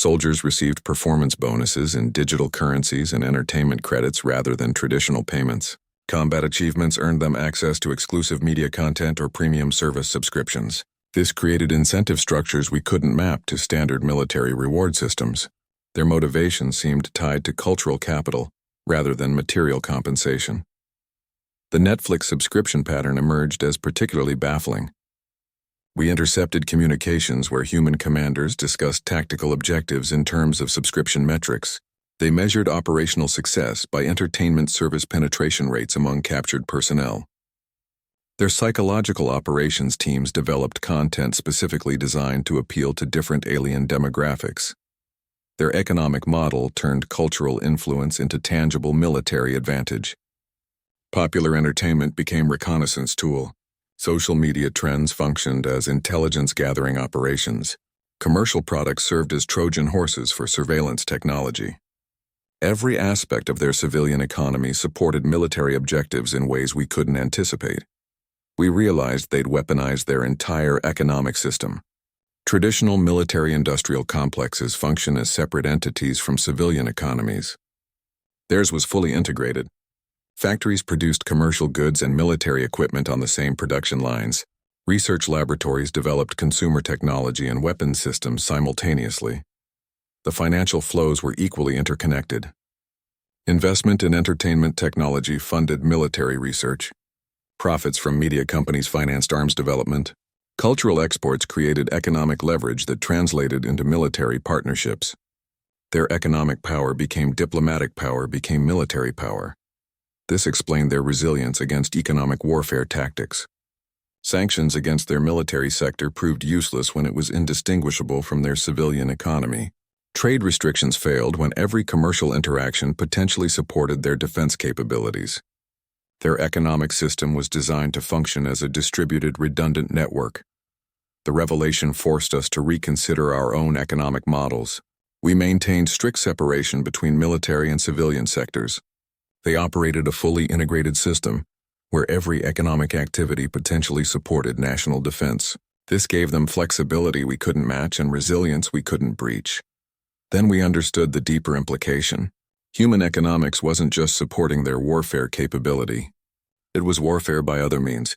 Soldiers received performance bonuses in digital currencies and entertainment credits rather than traditional payments. Combat achievements earned them access to exclusive media content or premium service subscriptions. This created incentive structures we couldn't map to standard military reward systems. Their motivation seemed tied to cultural capital rather than material compensation. The Netflix subscription pattern emerged as particularly baffling. We intercepted communications where human commanders discussed tactical objectives in terms of subscription metrics. They measured operational success by entertainment service penetration rates among captured personnel. Their psychological operations teams developed content specifically designed to appeal to different alien demographics. Their economic model turned cultural influence into tangible military advantage. Popular entertainment became reconnaissance tool. Social media trends functioned as intelligence-gathering operations. Commercial products served as Trojan horses for surveillance technology. Every aspect of their civilian economy supported military objectives in ways we couldn't anticipate. We realized they'd weaponized their entire economic system. Traditional military-industrial complexes function as separate entities from civilian economies. Theirs was fully integrated. Factories produced commercial goods and military equipment on the same production lines. Research laboratories developed consumer technology and weapons systems simultaneously. The financial flows were equally interconnected. Investment in entertainment technology funded military research. Profits from media companies financed arms development. Cultural exports created economic leverage that translated into military partnerships. Their economic power became diplomatic power, became military power. This explained their resilience against economic warfare tactics. Sanctions against their military sector proved useless when it was indistinguishable from their civilian economy. Trade restrictions failed when every commercial interaction potentially supported their defense capabilities. Their economic system was designed to function as a distributed, redundant network. The revelation forced us to reconsider our own economic models. We maintained strict separation between military and civilian sectors. They operated a fully integrated system, where every economic activity potentially supported national defense. This gave them flexibility we couldn't match and resilience we couldn't breach. Then we understood the deeper implication. Human economics wasn't just supporting their warfare capability. It was warfare by other means.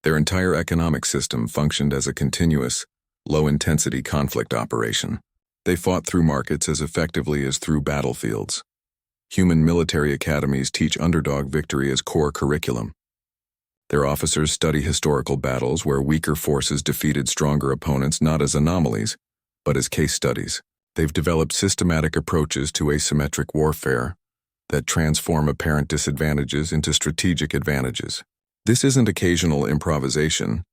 Their entire economic system functioned as a continuous, low-intensity conflict operation. They fought through markets as effectively as through battlefields. Human military academies teach underdog victory as core curriculum. Their officers study historical battles where weaker forces defeated stronger opponents not as anomalies, but as case studies. They've developed systematic approaches to asymmetric warfare that transform apparent disadvantages into strategic advantages. This isn't occasional improvisation.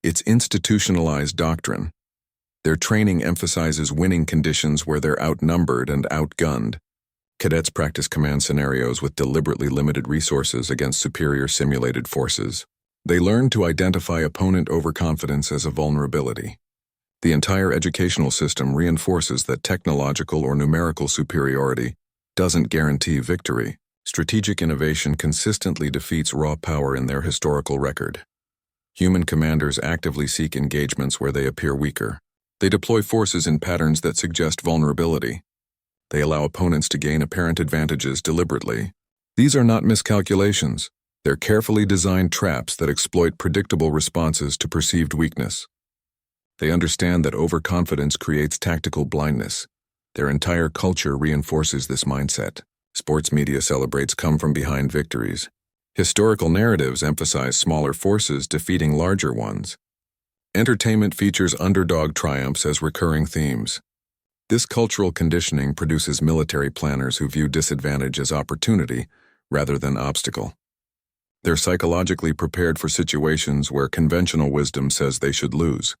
It's institutionalized doctrine. Their training emphasizes winning conditions where they're outnumbered and outgunned. Cadets practice command scenarios with deliberately limited resources against superior simulated forces. They learn to identify opponent overconfidence as a vulnerability. The entire educational system reinforces that technological or numerical superiority doesn't guarantee victory. Strategic innovation consistently defeats raw power in their historical record. Human commanders actively seek engagements where they appear weaker. They deploy forces in patterns that suggest vulnerability. They allow opponents to gain apparent advantages deliberately. These are not miscalculations. They're carefully designed traps that exploit predictable responses to perceived weakness. They understand that overconfidence creates tactical blindness. Their entire culture reinforces this mindset. Sports media celebrates come-from-behind victories. Historical narratives emphasize smaller forces defeating larger ones. Entertainment features underdog triumphs as recurring themes. This cultural conditioning produces military planners who view disadvantage as opportunity rather than obstacle. They're psychologically prepared for situations where conventional wisdom says they should lose.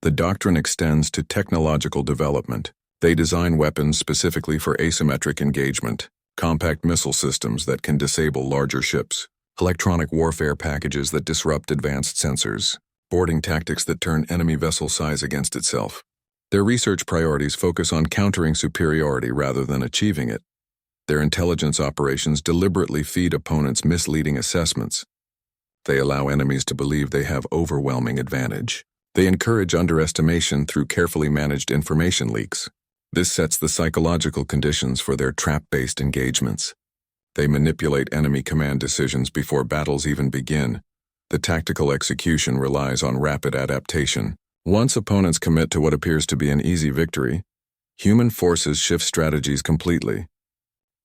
The doctrine extends to technological development. They design weapons specifically for asymmetric engagement, compact missile systems that can disable larger ships, electronic warfare packages that disrupt advanced sensors, boarding tactics that turn enemy vessel size against itself. Their research priorities focus on countering superiority rather than achieving it. Their intelligence operations deliberately feed opponents misleading assessments. They allow enemies to believe they have overwhelming advantage. They encourage underestimation through carefully managed information leaks. This sets the psychological conditions for their trap-based engagements. They manipulate enemy command decisions before battles even begin. The tactical execution relies on rapid adaptation. Once opponents commit to what appears to be an easy victory, human forces shift strategies completely.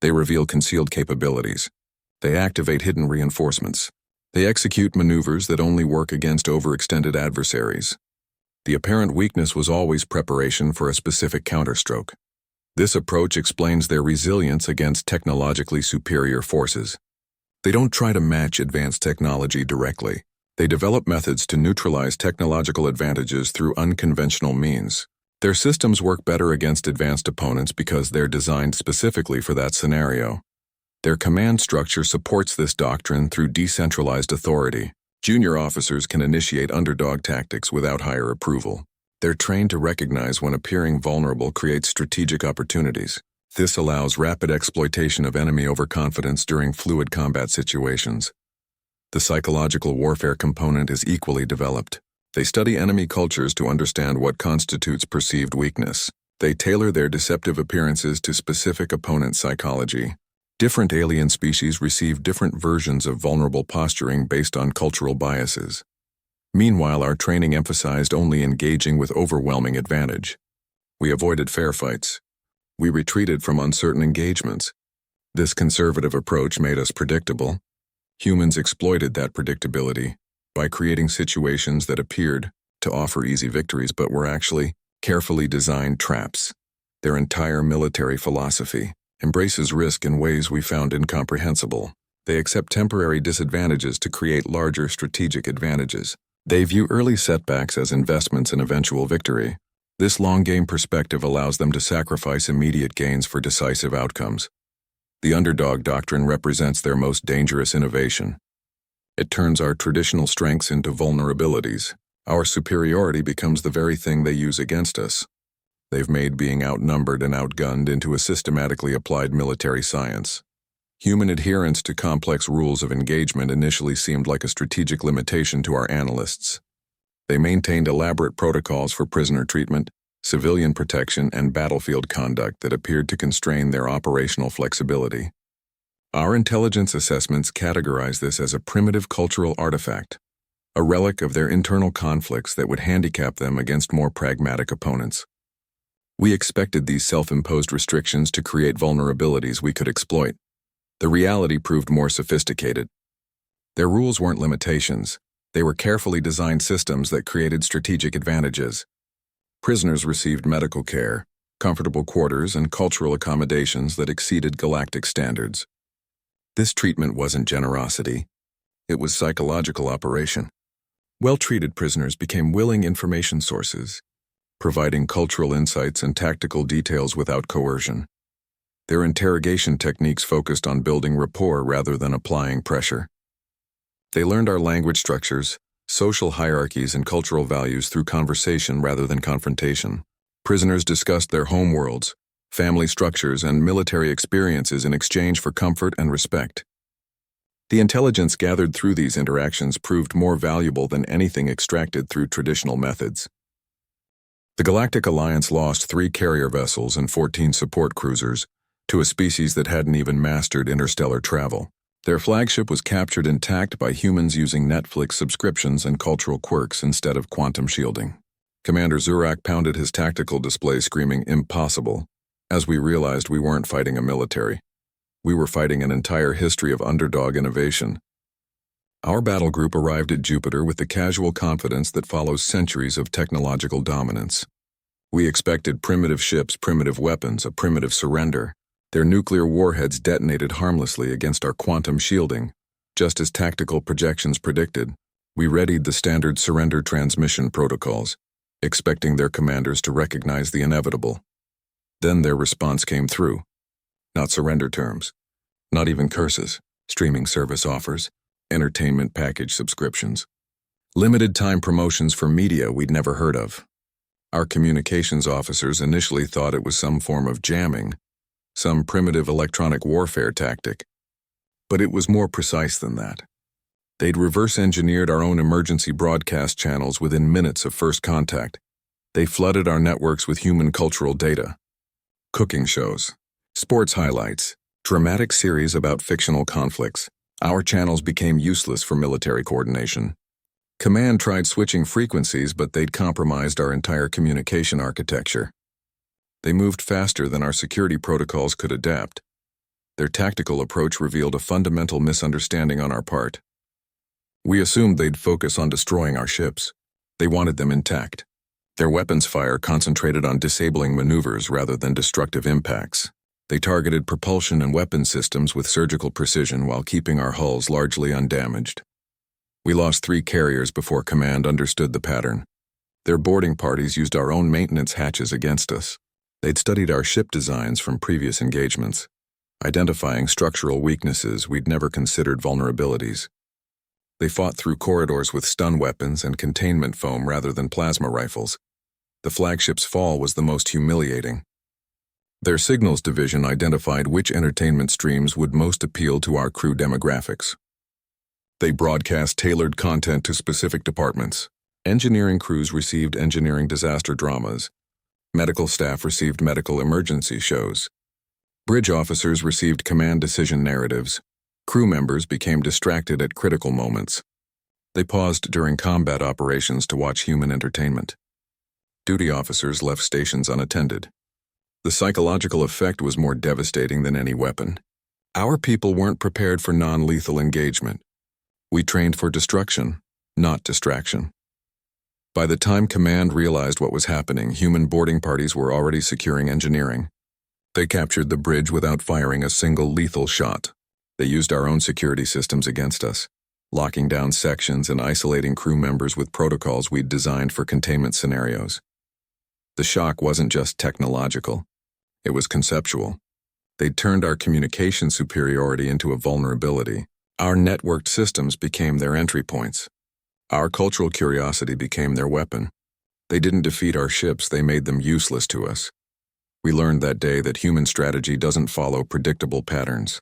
They reveal concealed capabilities. They activate hidden reinforcements. They execute maneuvers that only work against overextended adversaries. The apparent weakness was always preparation for a specific counterstroke. This approach explains their resilience against technologically superior forces. They don't try to match advanced technology directly. They develop methods to neutralize technological advantages through unconventional means. Their systems work better against advanced opponents because they're designed specifically for that scenario. Their command structure supports this doctrine through decentralized authority. Junior officers can initiate underdog tactics without higher approval. They're trained to recognize when appearing vulnerable creates strategic opportunities. This allows rapid exploitation of enemy overconfidence during fluid combat situations. The psychological warfare component is equally developed. They study enemy cultures to understand what constitutes perceived weakness. They tailor their deceptive appearances to specific opponent psychology. Different alien species receive different versions of vulnerable posturing based on cultural biases. Meanwhile, our training emphasized only engaging with overwhelming advantage. We avoided fair fights. We retreated from uncertain engagements. This conservative approach made us predictable. Humans exploited that predictability by creating situations that appeared to offer easy victories but were actually carefully designed traps. Their entire military philosophy embraces risk in ways we found incomprehensible. They accept temporary disadvantages to create larger strategic advantages. They view early setbacks as investments in eventual victory. This long-game perspective allows them to sacrifice immediate gains for decisive outcomes. The underdog doctrine represents their most dangerous innovation. It turns our traditional strengths into vulnerabilities. Our superiority becomes the very thing they use against us. They've made being outnumbered and outgunned into a systematically applied military science. Human adherence to complex rules of engagement initially seemed like a strategic limitation to our analysts. They maintained elaborate protocols for prisoner treatment, civilian protection, and battlefield conduct that appeared to constrain their operational flexibility. Our intelligence assessments categorize this as a primitive cultural artifact, a relic of their internal conflicts that would handicap them against more pragmatic opponents. We expected these self-imposed restrictions to create vulnerabilities we could exploit. The reality proved more sophisticated. Their rules weren't limitations. They were carefully designed systems that created strategic advantages. Prisoners received medical care, comfortable quarters, and cultural accommodations that exceeded galactic standards. This treatment wasn't generosity. It was psychological operation. Well-treated prisoners became willing information sources, providing cultural insights and tactical details without coercion. Their interrogation techniques focused on building rapport rather than applying pressure. They learned our language structures, social hierarchies, and cultural values through conversation rather than confrontation. Prisoners discussed their homeworlds, family structures, and military experiences in exchange for comfort and respect. The intelligence gathered through these interactions proved more valuable than anything extracted through traditional methods. The Galactic Alliance lost 3 carrier vessels and 14 support cruisers to a species that hadn't even mastered interstellar travel. Their flagship was captured intact by humans using Netflix subscriptions and cultural quirks instead of quantum shielding. Commander Zurak pounded his tactical display screaming, "Impossible," as we realized we weren't fighting a military. We were fighting an entire history of underdog innovation. Our battle group arrived at Jupiter with the casual confidence that follows centuries of technological dominance. We expected primitive ships, primitive weapons, a primitive surrender. Their nuclear warheads detonated harmlessly against our quantum shielding. Just as tactical projections predicted, we readied the standard surrender transmission protocols, expecting their commanders to recognize the inevitable. Then their response came through. Not surrender terms, not even curses, streaming service offers, entertainment package subscriptions, limited time promotions for media we'd never heard of. Our communications officers initially thought it was some form of jamming, some primitive electronic warfare tactic. But it was more precise than that. They'd reverse-engineered our own emergency broadcast channels within minutes of first contact. They flooded our networks with human cultural data. cooking shows, sports highlights, dramatic series about fictional conflicts. Our channels became useless for military coordination. Command tried switching frequencies, but they'd compromised our entire communication architecture. They moved faster than our security protocols could adapt. Their tactical approach revealed a fundamental misunderstanding on our part. We assumed they'd focus on destroying our ships. They wanted them intact. Their weapons fire concentrated on disabling maneuvers rather than destructive impacts. They targeted propulsion and weapon systems with surgical precision while keeping our hulls largely undamaged. We lost 3 carriers before Command understood the pattern. Their boarding parties used our own maintenance hatches against us. They'd studied our ship designs from previous engagements, identifying structural weaknesses we'd never considered vulnerabilities. They fought through corridors with stun weapons and containment foam rather than plasma rifles. The flagship's fall was the most humiliating. Their signals division identified which entertainment streams would most appeal to our crew demographics. They broadcast tailored content to specific departments. Engineering crews received engineering disaster dramas. Medical staff received medical emergency shows. Bridge officers received command decision narratives. Crew members became distracted at critical moments. They paused during combat operations to watch human entertainment. Duty officers left stations unattended. The psychological effect was more devastating than any weapon. Our people weren't prepared for non-lethal engagement. We trained for destruction, not distraction. By the time Command realized what was happening, human boarding parties were already securing engineering. They captured the bridge without firing a single lethal shot. They used our own security systems against us, locking down sections and isolating crew members with protocols we'd designed for containment scenarios. The shock wasn't just technological, it was conceptual. They'd turned our communication superiority into a vulnerability. Our networked systems became their entry points. Our cultural curiosity became their weapon. They didn't defeat our ships, they made them useless to us. We learned that day that human strategy doesn't follow predictable patterns.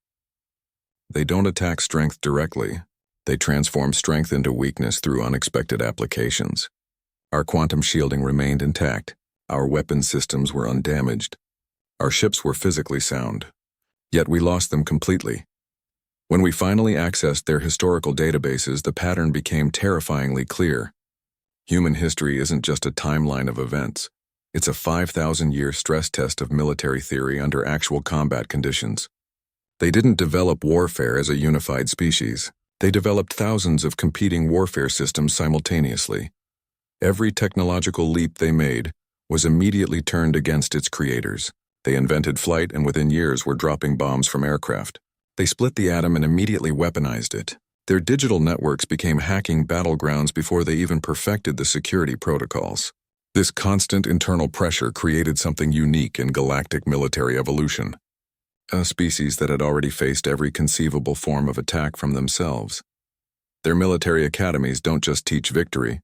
They don't attack strength directly. They transform strength into weakness through unexpected applications. Our quantum shielding remained intact. Our weapon systems were undamaged. Our ships were physically sound. Yet we lost them completely. When we finally accessed their historical databases, the pattern became terrifyingly clear. Human history isn't just a timeline of events. It's a 5,000-year stress test of military theory under actual combat conditions. They didn't develop warfare as a unified species. They developed thousands of competing warfare systems simultaneously. Every technological leap they made was immediately turned against its creators. They invented flight and within years were dropping bombs from aircraft. They split the atom and immediately weaponized it. Their digital networks became hacking battlegrounds before they even perfected the security protocols. This constant internal pressure created something unique in galactic military evolution. A species that had already faced every conceivable form of attack from themselves. Their military academies don't just teach victory.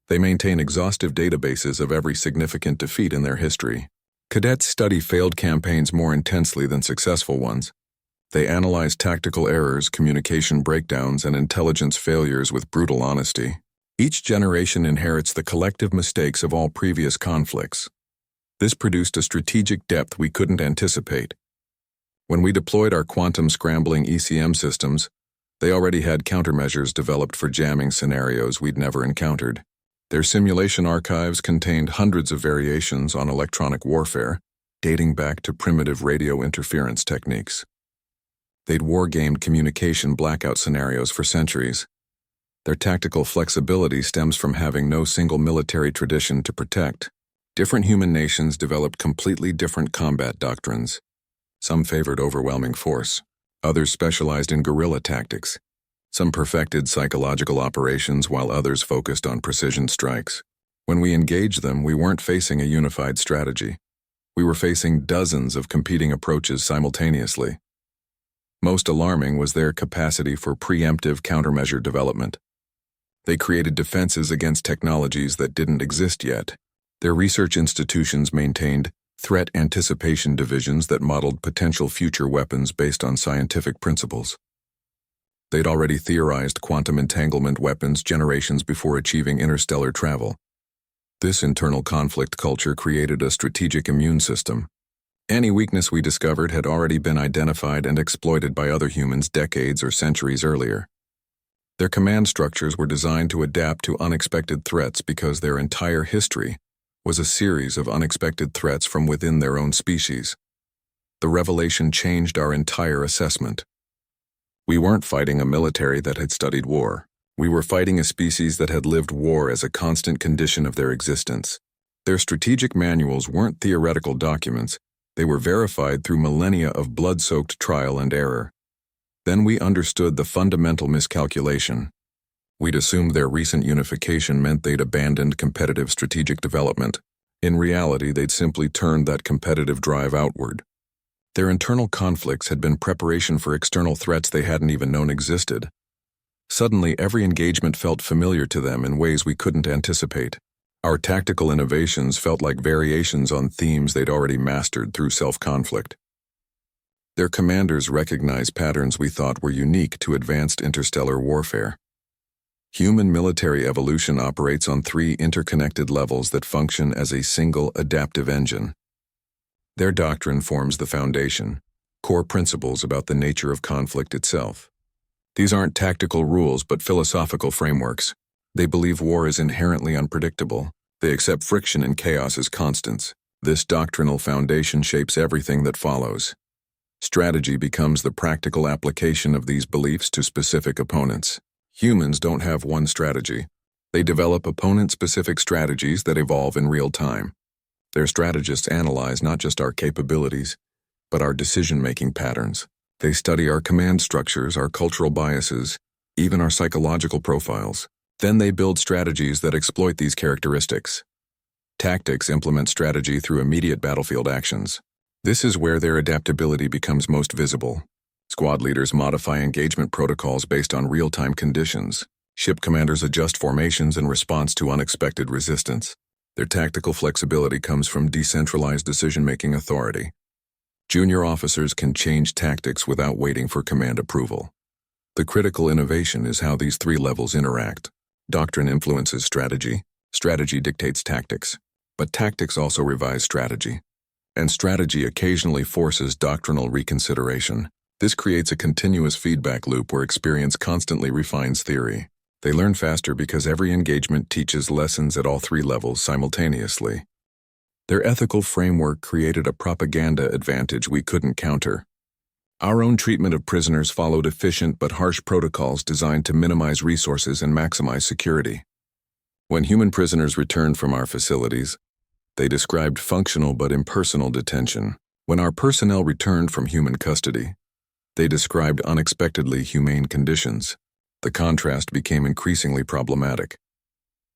They maintain exhaustive databases of every significant defeat in their history. Cadets study failed campaigns more intensely than successful ones. They analyze tactical errors, communication breakdowns, and intelligence failures with brutal honesty. Each generation inherits the collective mistakes of all previous conflicts. This produced a strategic depth we couldn't anticipate. When we deployed our quantum scrambling ECM systems, they already had countermeasures developed for jamming scenarios we'd never encountered. Their simulation archives contained hundreds of variations on electronic warfare, dating back to primitive radio interference techniques. They'd war-gamed communication blackout scenarios for centuries. Their tactical flexibility stems from having no single military tradition to protect. Different human nations developed completely different combat doctrines. Some favored overwhelming force. Others specialized in guerrilla tactics. Some perfected psychological operations while others focused on precision strikes. When we engaged them, we weren't facing a unified strategy. We were facing dozens of competing approaches simultaneously. Most alarming was their capacity for preemptive countermeasure development. They created defenses against technologies that didn't exist yet. Their research institutions maintained threat anticipation divisions that modeled potential future weapons based on scientific principles. They'd already theorized quantum entanglement weapons generations before achieving interstellar travel. This internal conflict culture created a strategic immune system. Any weakness we discovered had already been identified and exploited by other humans decades or centuries earlier. Their command structures were designed to adapt to unexpected threats because their entire history was a series of unexpected threats from within their own species. The revelation changed our entire assessment. We weren't fighting a military that had studied war. We were fighting a species that had lived war as a constant condition of their existence. Their strategic manuals weren't theoretical documents. They were verified through millennia of blood-soaked trial and error. Then we understood the fundamental miscalculation. We'd assumed their recent unification meant they'd abandoned competitive strategic development. In reality, they'd simply turned that competitive drive outward. Their internal conflicts had been preparation for external threats they hadn't even known existed. Suddenly, every engagement felt familiar to them in ways we couldn't anticipate. Our tactical innovations felt like variations on themes they'd already mastered through self-conflict. Their commanders recognized patterns we thought were unique to advanced interstellar warfare. Human military evolution operates on 3 interconnected levels that function as a single adaptive engine. Their doctrine forms the foundation, core principles about the nature of conflict itself. These aren't tactical rules but philosophical frameworks. They believe war is inherently unpredictable. They accept friction and chaos as constants. This doctrinal foundation shapes everything that follows. Strategy becomes the practical application of these beliefs to specific opponents. Humans don't have one strategy. They develop opponent-specific strategies that evolve in real time. Their strategists analyze not just our capabilities, but our decision-making patterns. They study our command structures, our cultural biases, even our psychological profiles. Then they build strategies that exploit these characteristics. Tactics implement strategy through immediate battlefield actions. This is where their adaptability becomes most visible. Squad leaders modify engagement protocols based on real-time conditions. Ship commanders adjust formations in response to unexpected resistance. Their tactical flexibility comes from decentralized decision-making authority. Junior officers can change tactics without waiting for command approval. The critical innovation is how these 3 levels interact. Doctrine influences strategy. Strategy dictates tactics. But tactics also revise strategy. And strategy occasionally forces doctrinal reconsideration. This creates a continuous feedback loop where experience constantly refines theory. They learn faster because every engagement teaches lessons at all 3 levels simultaneously. Their ethical framework created a propaganda advantage we couldn't counter. Our own treatment of prisoners followed efficient but harsh protocols designed to minimize resources and maximize security. When human prisoners returned from our facilities, they described functional but impersonal detention. When our personnel returned from human custody, they described unexpectedly humane conditions. The contrast became increasingly problematic.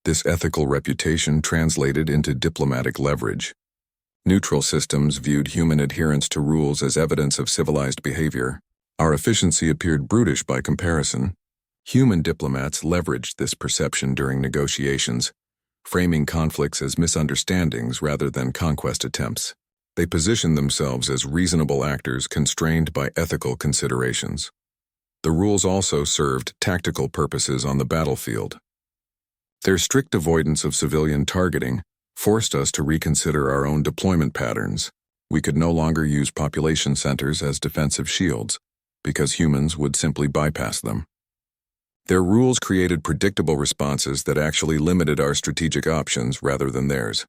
This ethical reputation translated into diplomatic leverage. Neutral systems viewed human adherence to rules as evidence of civilized behavior. Our efficiency appeared brutish by comparison. Human diplomats leveraged this perception during negotiations, framing conflicts as misunderstandings rather than conquest attempts. They positioned themselves as reasonable actors constrained by ethical considerations. The rules also served tactical purposes on the battlefield. Their strict avoidance of civilian targeting forced us to reconsider our own deployment patterns. We could no longer use population centers as defensive shields, because humans would simply bypass them. Their rules created predictable responses that actually limited our strategic options rather than theirs.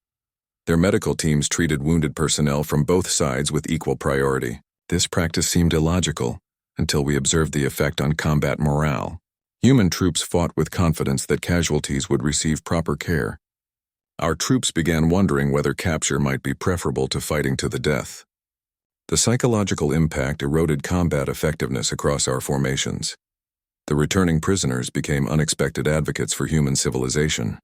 Their medical teams treated wounded personnel from both sides with equal priority. This practice seemed illogical until we observed the effect on combat morale. Human troops fought with confidence that casualties would receive proper care. Our troops began wondering whether capture might be preferable to fighting to the death. The psychological impact eroded combat effectiveness across our formations. The returning prisoners became unexpected advocates for human civilization.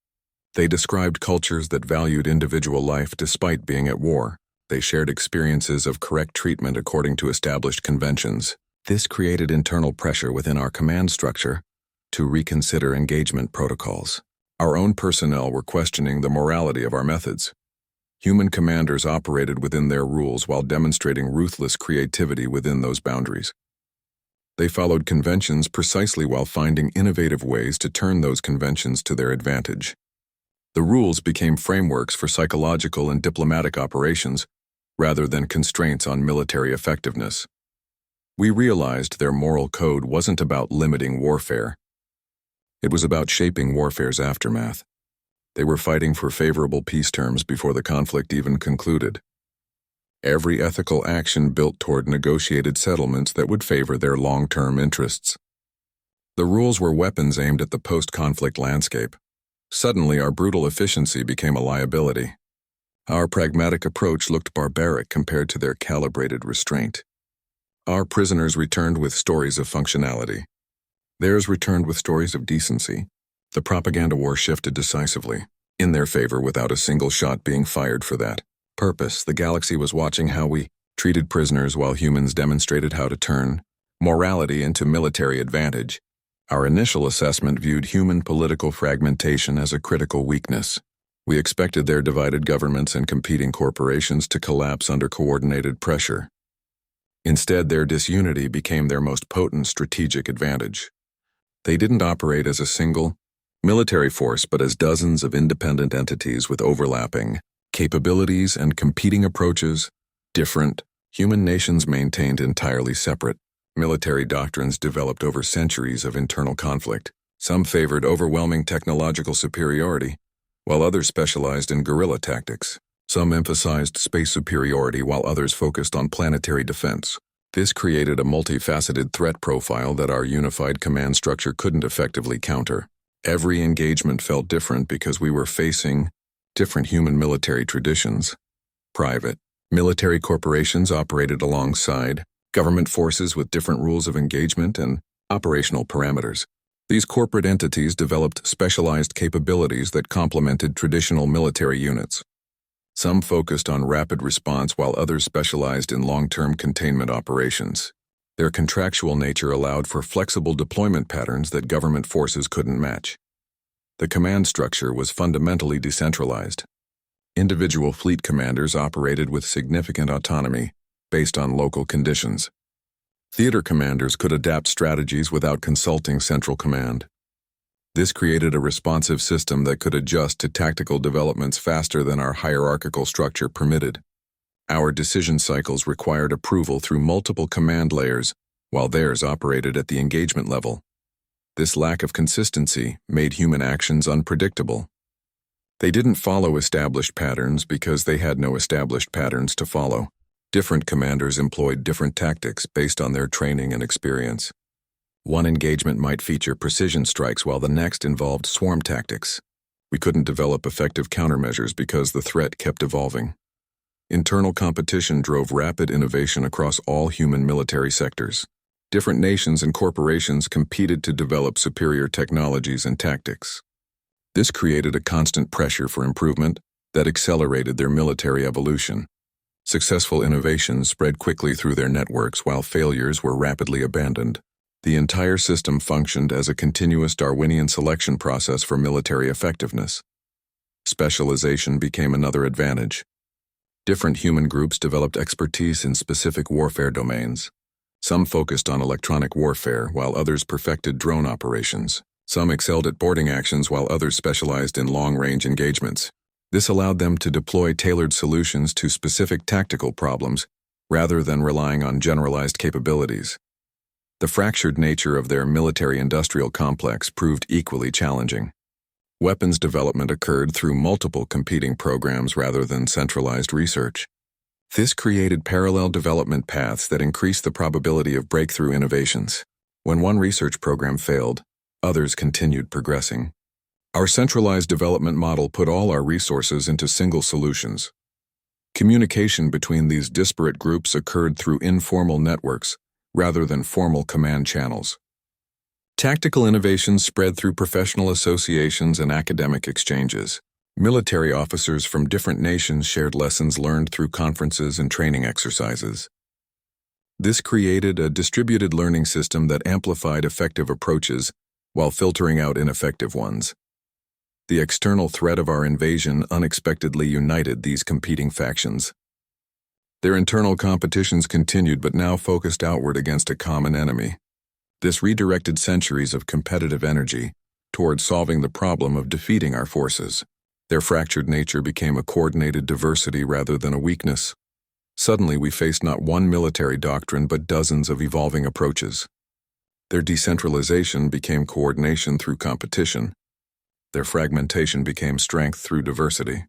They described cultures that valued individual life despite being at war. They shared experiences of correct treatment according to established conventions. This created internal pressure within our command structure to reconsider engagement protocols. Our own personnel were questioning the morality of our methods. Human commanders operated within their rules while demonstrating ruthless creativity within those boundaries. They followed conventions precisely while finding innovative ways to turn those conventions to their advantage. The rules became frameworks for psychological and diplomatic operations rather than constraints on military effectiveness. We realized their moral code wasn't about limiting warfare. It was about shaping warfare's aftermath. They were fighting for favorable peace terms before the conflict even concluded. Every ethical action built toward negotiated settlements that would favor their long-term interests. The rules were weapons aimed at the post-conflict landscape. Suddenly, our brutal efficiency became a liability. Our pragmatic approach looked barbaric compared to their calibrated restraint. Our prisoners returned with stories of functionality. Theirs returned with stories of decency. The propaganda war shifted decisively, in their favor without a single shot being fired for that purpose. The galaxy was watching how we treated prisoners while humans demonstrated how to turn morality into military advantage. Our initial assessment viewed human political fragmentation as a critical weakness. We expected their divided governments and competing corporations to collapse under coordinated pressure. Instead, their disunity became their most potent strategic advantage. They didn't operate as a single military force, but as dozens of independent entities with overlapping capabilities and competing approaches. Different human nations maintained entirely separate military doctrines developed over centuries of internal conflict. Some favored overwhelming technological superiority, while others specialized in guerrilla tactics. Some emphasized space superiority while others focused on planetary defense. This created a multifaceted threat profile that our unified command structure couldn't effectively counter. Every engagement felt different because we were facing different human military traditions. Private military corporations operated alongside government forces with different rules of engagement and operational parameters. These corporate entities developed specialized capabilities that complemented traditional military units. Some focused on rapid response while others specialized in long-term containment operations. Their contractual nature allowed for flexible deployment patterns that government forces couldn't match. The command structure was fundamentally decentralized. Individual fleet commanders operated with significant autonomy based on local conditions. Theater commanders could adapt strategies without consulting central command. This created a responsive system that could adjust to tactical developments faster than our hierarchical structure permitted. Our decision cycles required approval through multiple command layers, while theirs operated at the engagement level. This lack of consistency made human actions unpredictable. They didn't follow established patterns because they had no established patterns to follow. Different commanders employed different tactics based on their training and experience. One engagement might feature precision strikes while the next involved swarm tactics. We couldn't develop effective countermeasures because the threat kept evolving. Internal competition drove rapid innovation across all human military sectors. Different nations and corporations competed to develop superior technologies and tactics. This created a constant pressure for improvement that accelerated their military evolution. Successful innovations spread quickly through their networks while failures were rapidly abandoned. The entire system functioned as a continuous Darwinian selection process for military effectiveness. Specialization became another advantage. Different human groups developed expertise in specific warfare domains. Some focused on electronic warfare, while others perfected drone operations. Some excelled at boarding actions, while others specialized in long-range engagements. This allowed them to deploy tailored solutions to specific tactical problems, rather than relying on generalized capabilities. The fractured nature of their military-industrial complex proved equally challenging. Weapons development occurred through multiple competing programs rather than centralized research. This created parallel development paths that increased the probability of breakthrough innovations. When one research program failed, others continued progressing. Our centralized development model put all our resources into single solutions. Communication between these disparate groups occurred through informal networks rather than formal command channels. Tactical innovations spread through professional associations and academic exchanges. Military officers from different nations shared lessons learned through conferences and training exercises. This created a distributed learning system that amplified effective approaches while filtering out ineffective ones. The external threat of our invasion unexpectedly united these competing factions. Their internal competitions continued but now focused outward against a common enemy. This redirected centuries of competitive energy toward solving the problem of defeating our forces. Their fractured nature became a coordinated diversity rather than a weakness. Suddenly, we faced not one military doctrine but dozens of evolving approaches. Their decentralization became coordination through competition. Their fragmentation became strength through diversity.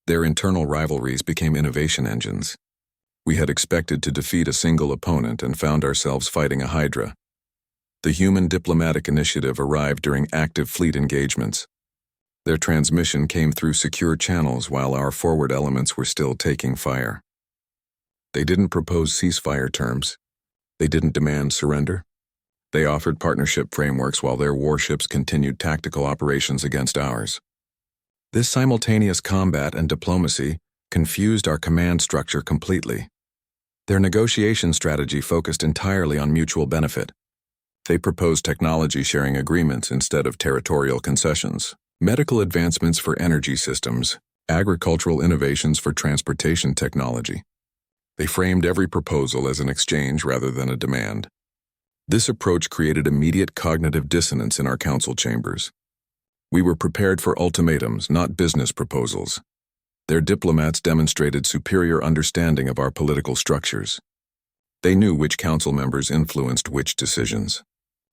Their internal rivalries became innovation engines. We had expected to defeat a single opponent and found ourselves fighting a hydra. The human diplomatic initiative arrived during active fleet engagements. Their transmission came through secure channels while our forward elements were still taking fire. They didn't propose ceasefire terms. They didn't demand surrender. They offered partnership frameworks while their warships continued tactical operations against ours. This simultaneous combat and diplomacy confused our command structure completely. Their negotiation strategy focused entirely on mutual benefit. They proposed technology-sharing agreements instead of territorial concessions, medical advancements for energy systems, agricultural innovations for transportation technology. They framed every proposal as an exchange rather than a demand. This approach created immediate cognitive dissonance in our council chambers. We were prepared for ultimatums, not business proposals. Their diplomats demonstrated superior understanding of our political structures. They knew which council members influenced which decisions.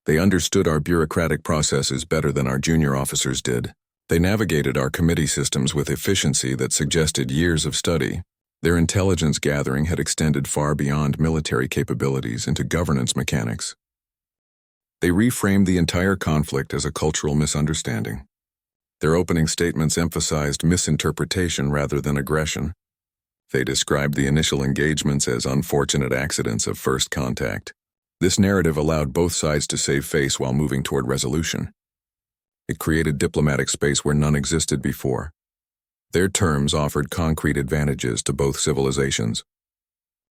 They understood our bureaucratic processes better than our junior officers did. They navigated our committee systems with efficiency that suggested years of study. Their intelligence gathering had extended far beyond military capabilities into governance mechanics. They reframed the entire conflict as a cultural misunderstanding. Their opening statements emphasized misinterpretation rather than aggression. They described the initial engagements as unfortunate accidents of first contact. This narrative allowed both sides to save face while moving toward resolution. It created diplomatic space where none existed before. Their terms offered concrete advantages to both civilizations.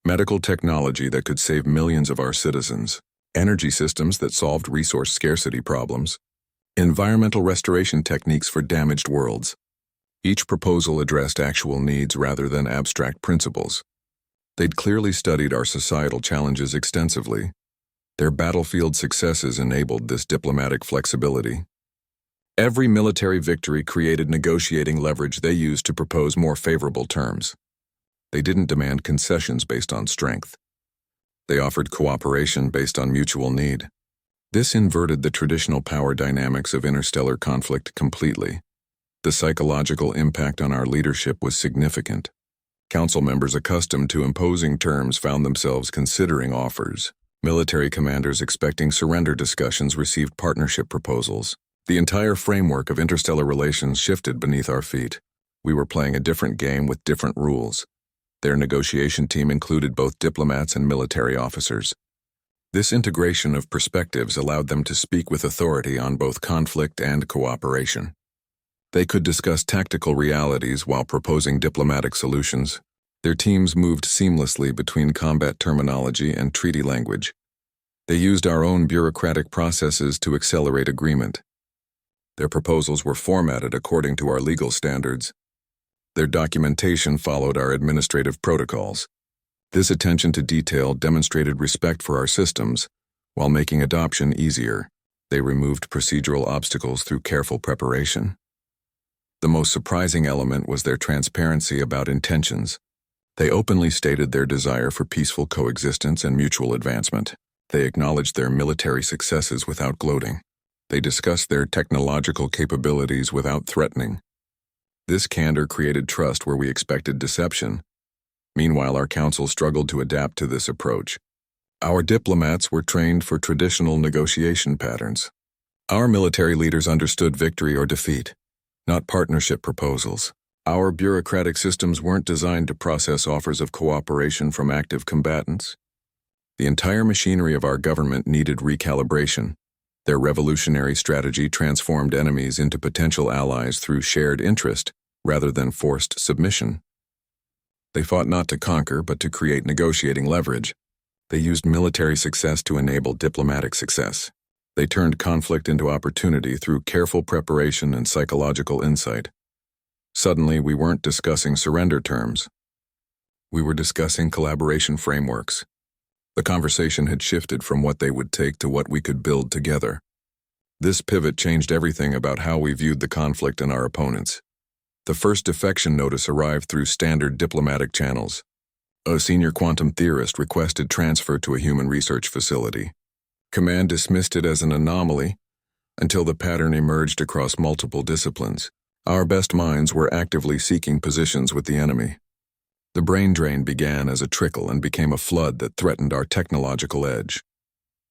Medical technology that could save millions of our citizens, energy systems that solved resource scarcity problems, environmental restoration techniques for damaged worlds. Each proposal addressed actual needs rather than abstract principles. They'd clearly studied our societal challenges extensively. Their battlefield successes enabled this diplomatic flexibility. Every military victory created negotiating leverage they used to propose more favorable terms. They didn't demand concessions based on strength. They offered cooperation based on mutual need. This inverted the traditional power dynamics of interstellar conflict completely. The psychological impact on our leadership was significant. Council members accustomed to imposing terms found themselves considering offers. Military commanders expecting surrender discussions received partnership proposals. The entire framework of interstellar relations shifted beneath our feet. We were playing a different game with different rules. Their negotiation team included both diplomats and military officers. This integration of perspectives allowed them to speak with authority on both conflict and cooperation. They could discuss tactical realities while proposing diplomatic solutions. Their teams moved seamlessly between combat terminology and treaty language. They used our own bureaucratic processes to accelerate agreement. Their proposals were formatted according to our legal standards. Their documentation followed our administrative protocols. This attention to detail demonstrated respect for our systems, while making adoption easier. They removed procedural obstacles through careful preparation. The most surprising element was their transparency about intentions. They openly stated their desire for peaceful coexistence and mutual advancement. They acknowledged their military successes without gloating. They discussed their technological capabilities without threatening. This candor created trust where we expected deception. Meanwhile, our council struggled to adapt to this approach. Our diplomats were trained for traditional negotiation patterns. Our military leaders understood victory or defeat, not partnership proposals. Our bureaucratic systems weren't designed to process offers of cooperation from active combatants. The entire machinery of our government needed recalibration. Their revolutionary strategy transformed enemies into potential allies through shared interest rather than forced submission. They fought not to conquer but to create negotiating leverage. They used military success to enable diplomatic success. They turned conflict into opportunity through careful preparation and psychological insight. Suddenly, we weren't discussing surrender terms. We were discussing collaboration frameworks. The conversation had shifted from what they would take to what we could build together. This pivot changed everything about how we viewed the conflict and our opponents. The first defection notice arrived through standard diplomatic channels. A senior quantum theorist requested transfer to a human research facility. Command dismissed it as an anomaly until the pattern emerged across multiple disciplines. Our best minds were actively seeking positions with the enemy. The brain drain began as a trickle and became a flood that threatened our technological edge.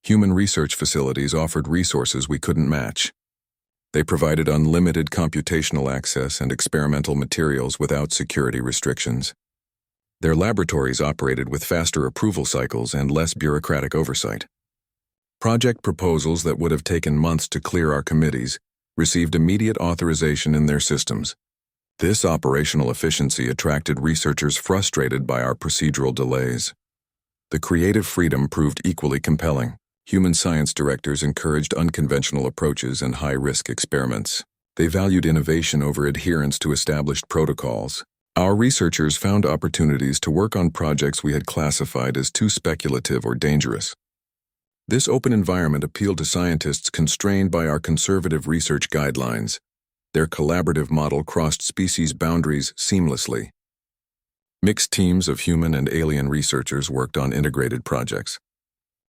Human research facilities offered resources we couldn't match. They provided unlimited computational access and experimental materials without security restrictions. Their laboratories operated with faster approval cycles and less bureaucratic oversight. Project proposals that would have taken months to clear our committees received immediate authorization in their systems. This operational efficiency attracted researchers frustrated by our procedural delays. The creative freedom proved equally compelling. Human science directors encouraged unconventional approaches and high-risk experiments. They valued innovation over adherence to established protocols. Our researchers found opportunities to work on projects we had classified as too speculative or dangerous. This open environment appealed to scientists constrained by our conservative research guidelines. Their collaborative model crossed species boundaries seamlessly. Mixed teams of human and alien researchers worked on integrated projects.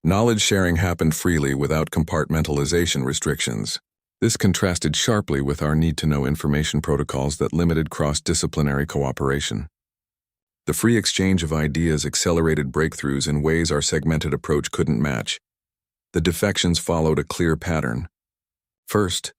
Knowledge sharing happened freely without compartmentalization restrictions. This contrasted sharply with our need-to-know information protocols that limited cross-disciplinary cooperation. The free exchange of ideas accelerated breakthroughs in ways our segmented approach couldn't match. The defections followed a clear pattern. First,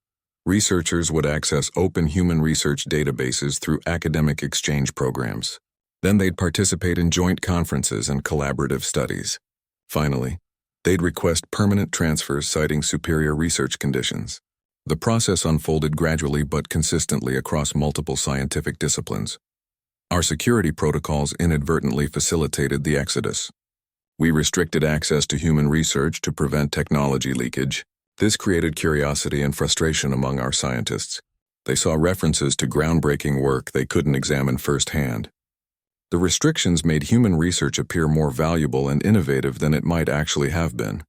researchers would access open human research databases through academic exchange programs. Then they'd participate in joint conferences and collaborative studies. Finally, they'd request permanent transfers citing superior research conditions. The process unfolded gradually but consistently across multiple scientific disciplines. Our security protocols inadvertently facilitated the exodus. We restricted access to human research to prevent technology leakage. This created curiosity and frustration among our scientists. They saw references to groundbreaking work they couldn't examine firsthand. The restrictions made human research appear more valuable and innovative than it might actually have been.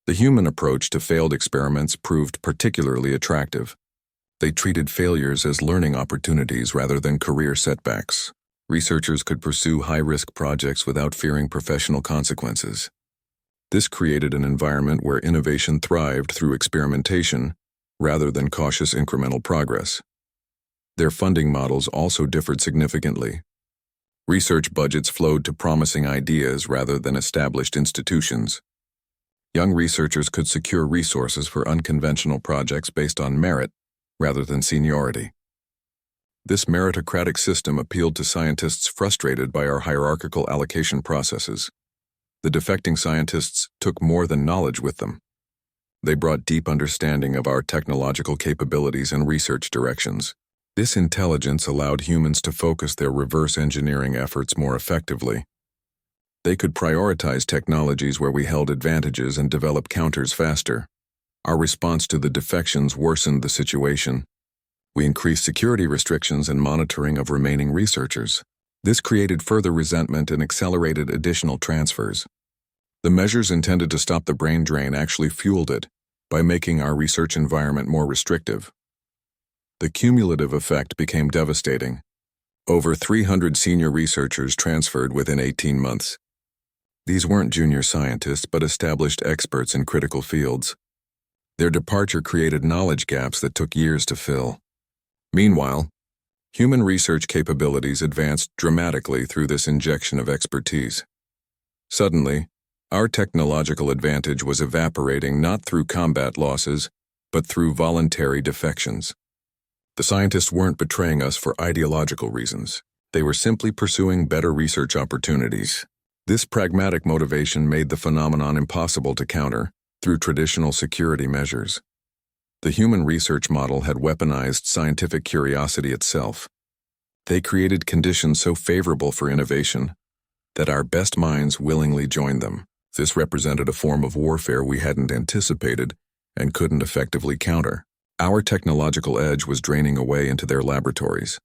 The human approach to failed experiments proved particularly attractive. They treated failures as learning opportunities rather than career setbacks. Researchers could pursue high-risk projects without fearing professional consequences. This created an environment where innovation thrived through experimentation rather than cautious incremental progress. Their funding models also differed significantly. Research budgets flowed to promising ideas rather than established institutions. Young researchers could secure resources for unconventional projects based on merit rather than seniority. This meritocratic system appealed to scientists frustrated by our hierarchical allocation processes. The defecting scientists took more than knowledge with them. They brought deep understanding of our technological capabilities and research directions. This intelligence allowed humans to focus their reverse engineering efforts more effectively. They could prioritize technologies where we held advantages and develop counters faster. Our response to the defections worsened the situation. We increased security restrictions and monitoring of remaining researchers. This created further resentment and accelerated additional transfers. The measures intended to stop the brain drain actually fueled it by making our research environment more restrictive. The cumulative effect became devastating. Over 300 senior researchers transferred within 18 months. These weren't junior scientists but established experts in critical fields. Their departure created knowledge gaps that took years to fill. Meanwhile, human research capabilities advanced dramatically through this injection of expertise. Suddenly, our technological advantage was evaporating not through combat losses, but through voluntary defections. The scientists weren't betraying us for ideological reasons. They were simply pursuing better research opportunities. This pragmatic motivation made the phenomenon impossible to counter through traditional security measures. The human research model had weaponized scientific curiosity itself. They created conditions so favorable for innovation that our best minds willingly joined them. This represented a form of warfare we hadn't anticipated and couldn't effectively counter. Our technological edge was draining away into their laboratories.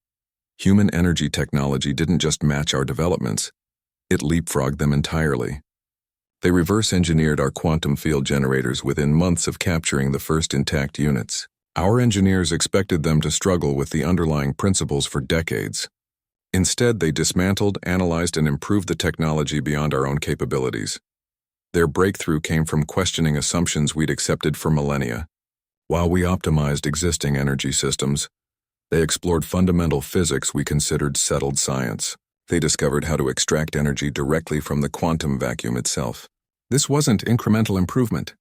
Human energy technology didn't just match our developments, it leapfrogged them entirely. They reverse-engineered our quantum field generators within months of capturing the first intact units. Our engineers expected them to struggle with the underlying principles for decades. Instead, they dismantled, analyzed, and improved the technology beyond our own capabilities. Their breakthrough came from questioning assumptions we'd accepted for millennia. While we optimized existing energy systems, they explored fundamental physics we considered settled science. They discovered how to extract energy directly from the quantum vacuum itself. This wasn't incremental improvement.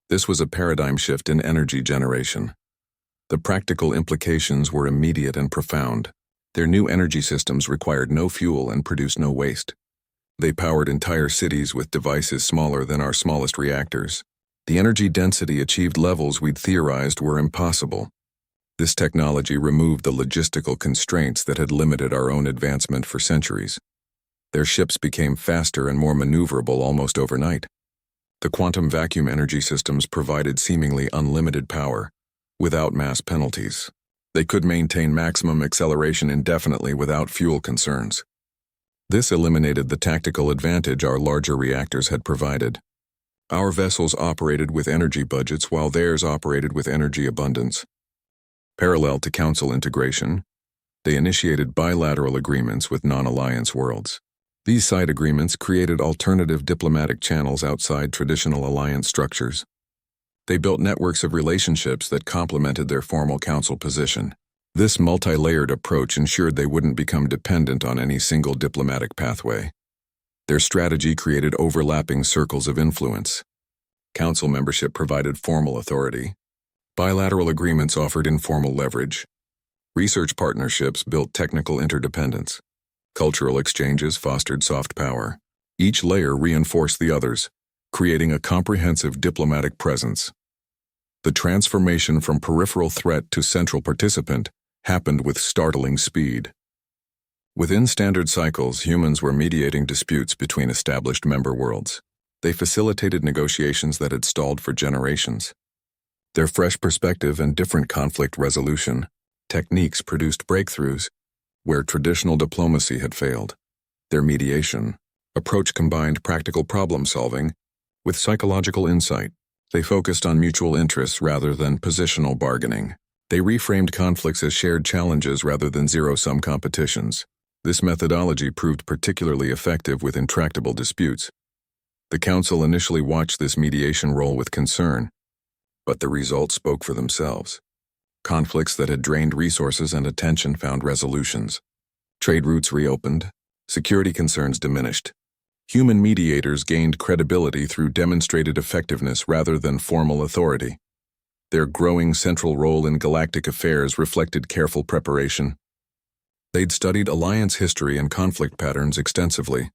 This was a paradigm shift in energy generation. The practical implications were immediate and profound. Their new energy systems required no fuel and produced no waste. They powered entire cities with devices smaller than our smallest reactors. The energy density achieved levels we'd theorized were impossible. This technology removed the logistical constraints that had limited our own advancement for centuries. Their ships became faster and more maneuverable almost overnight. The quantum vacuum energy systems provided seemingly unlimited power, without mass penalties. They could maintain maximum acceleration indefinitely without fuel concerns. This eliminated the tactical advantage our larger reactors had provided. Our vessels operated with energy budgets while theirs operated with energy abundance. Parallel to Council integration, they initiated bilateral agreements with non-alliance worlds. These side agreements created alternative diplomatic channels outside traditional alliance structures. They built networks of relationships that complemented their formal Council position. This multi-layered approach ensured they wouldn't become dependent on any single diplomatic pathway. Their strategy created overlapping circles of influence. Council membership provided formal authority. Bilateral agreements offered informal leverage. Research partnerships built technical interdependence. Cultural exchanges fostered soft power. Each layer reinforced the others, creating a comprehensive diplomatic presence. The transformation from peripheral threat to central participant happened with startling speed. Within standard cycles, humans were mediating disputes between established member worlds. They facilitated negotiations that had stalled for generations. Their fresh perspective and different conflict resolution techniques produced breakthroughs where traditional diplomacy had failed. Their mediation approach combined practical problem-solving with psychological insight. They focused on mutual interests rather than positional bargaining. They reframed conflicts as shared challenges rather than zero-sum competitions. This methodology proved particularly effective with intractable disputes. The Council initially watched this mediation role with concern, but the results spoke for themselves. Conflicts that had drained resources and attention found resolutions. Trade routes reopened. Security concerns diminished. Human mediators gained credibility through demonstrated effectiveness rather than formal authority. Their growing central role in galactic affairs reflected careful preparation. They'd studied alliance history and conflict patterns extensively.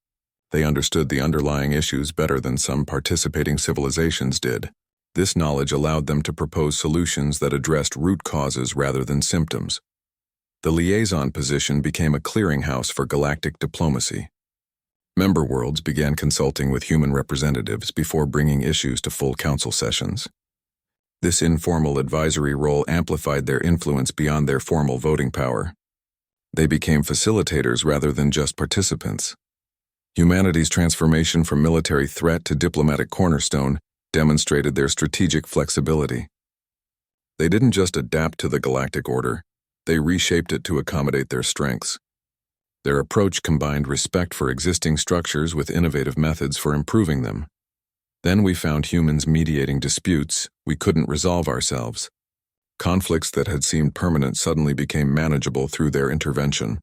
They understood the underlying issues better than some participating civilizations did. This knowledge allowed them to propose solutions that addressed root causes rather than symptoms. The liaison position became a clearinghouse for galactic diplomacy. Member worlds began consulting with human representatives before bringing issues to full council sessions. This informal advisory role amplified their influence beyond their formal voting power. They became facilitators rather than just participants. Humanity's transformation from military threat to diplomatic cornerstone demonstrated their strategic flexibility. They didn't just adapt to the galactic order, they reshaped it to accommodate their strengths. Their approach combined respect for existing structures with innovative methods for improving them. Then we found humans mediating disputes we couldn't resolve ourselves. Conflicts that had seemed permanent suddenly became manageable through their intervention.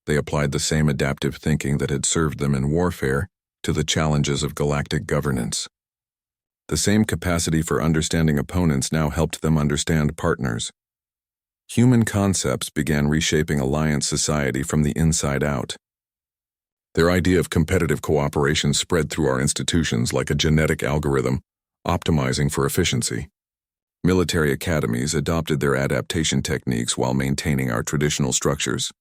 They applied the same adaptive thinking that had served them in warfare to the challenges of galactic governance. The same capacity for understanding opponents now helped them understand partners. Human concepts began reshaping alliance society from the inside out. Their idea of competitive cooperation spread through our institutions like a genetic algorithm, optimizing for efficiency. Military academies adopted their adaptation techniques while maintaining our traditional structures.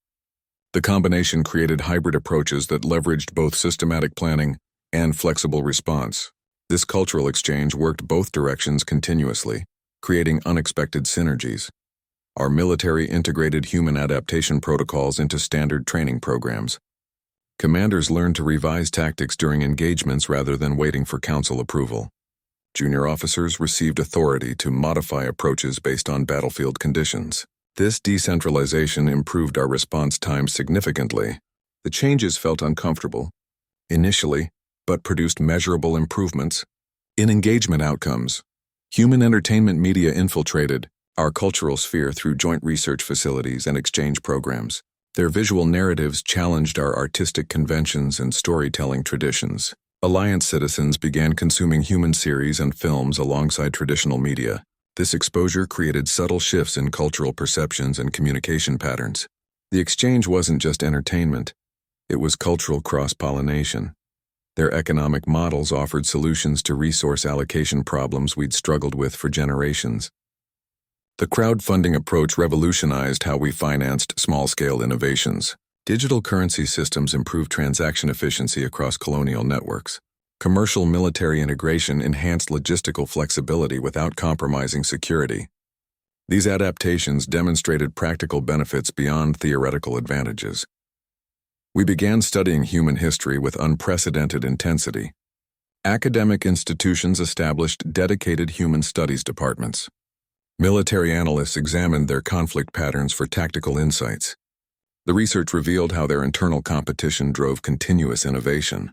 The combination created hybrid approaches that leveraged both systematic planning and flexible response. This cultural exchange worked both directions continuously, creating unexpected synergies. Our military integrated human adaptation protocols into standard training programs. Commanders learned to revise tactics during engagements rather than waiting for council approval. Junior officers received authority to modify approaches based on battlefield conditions. This decentralization improved our response time significantly. The changes felt uncomfortable initially, but produced measurable improvements in engagement outcomes. Human entertainment media infiltrated our cultural sphere through joint research facilities and exchange programs. Their visual narratives challenged our artistic conventions and storytelling traditions. Alliance citizens began consuming human series and films alongside traditional media. This exposure created subtle shifts in cultural perceptions and communication patterns. The exchange wasn't just entertainment, it was cultural cross-pollination. Their economic models offered solutions to resource allocation problems we'd struggled with for generations. The crowdfunding approach revolutionized how we financed small-scale innovations. Digital currency systems improved transaction efficiency across colonial networks. Commercial military integration enhanced logistical flexibility without compromising security. These adaptations demonstrated practical benefits beyond theoretical advantages. We began studying human history with unprecedented intensity. Academic institutions established dedicated human studies departments. Military analysts examined their conflict patterns for tactical insights. The research revealed how their internal competition drove continuous innovation.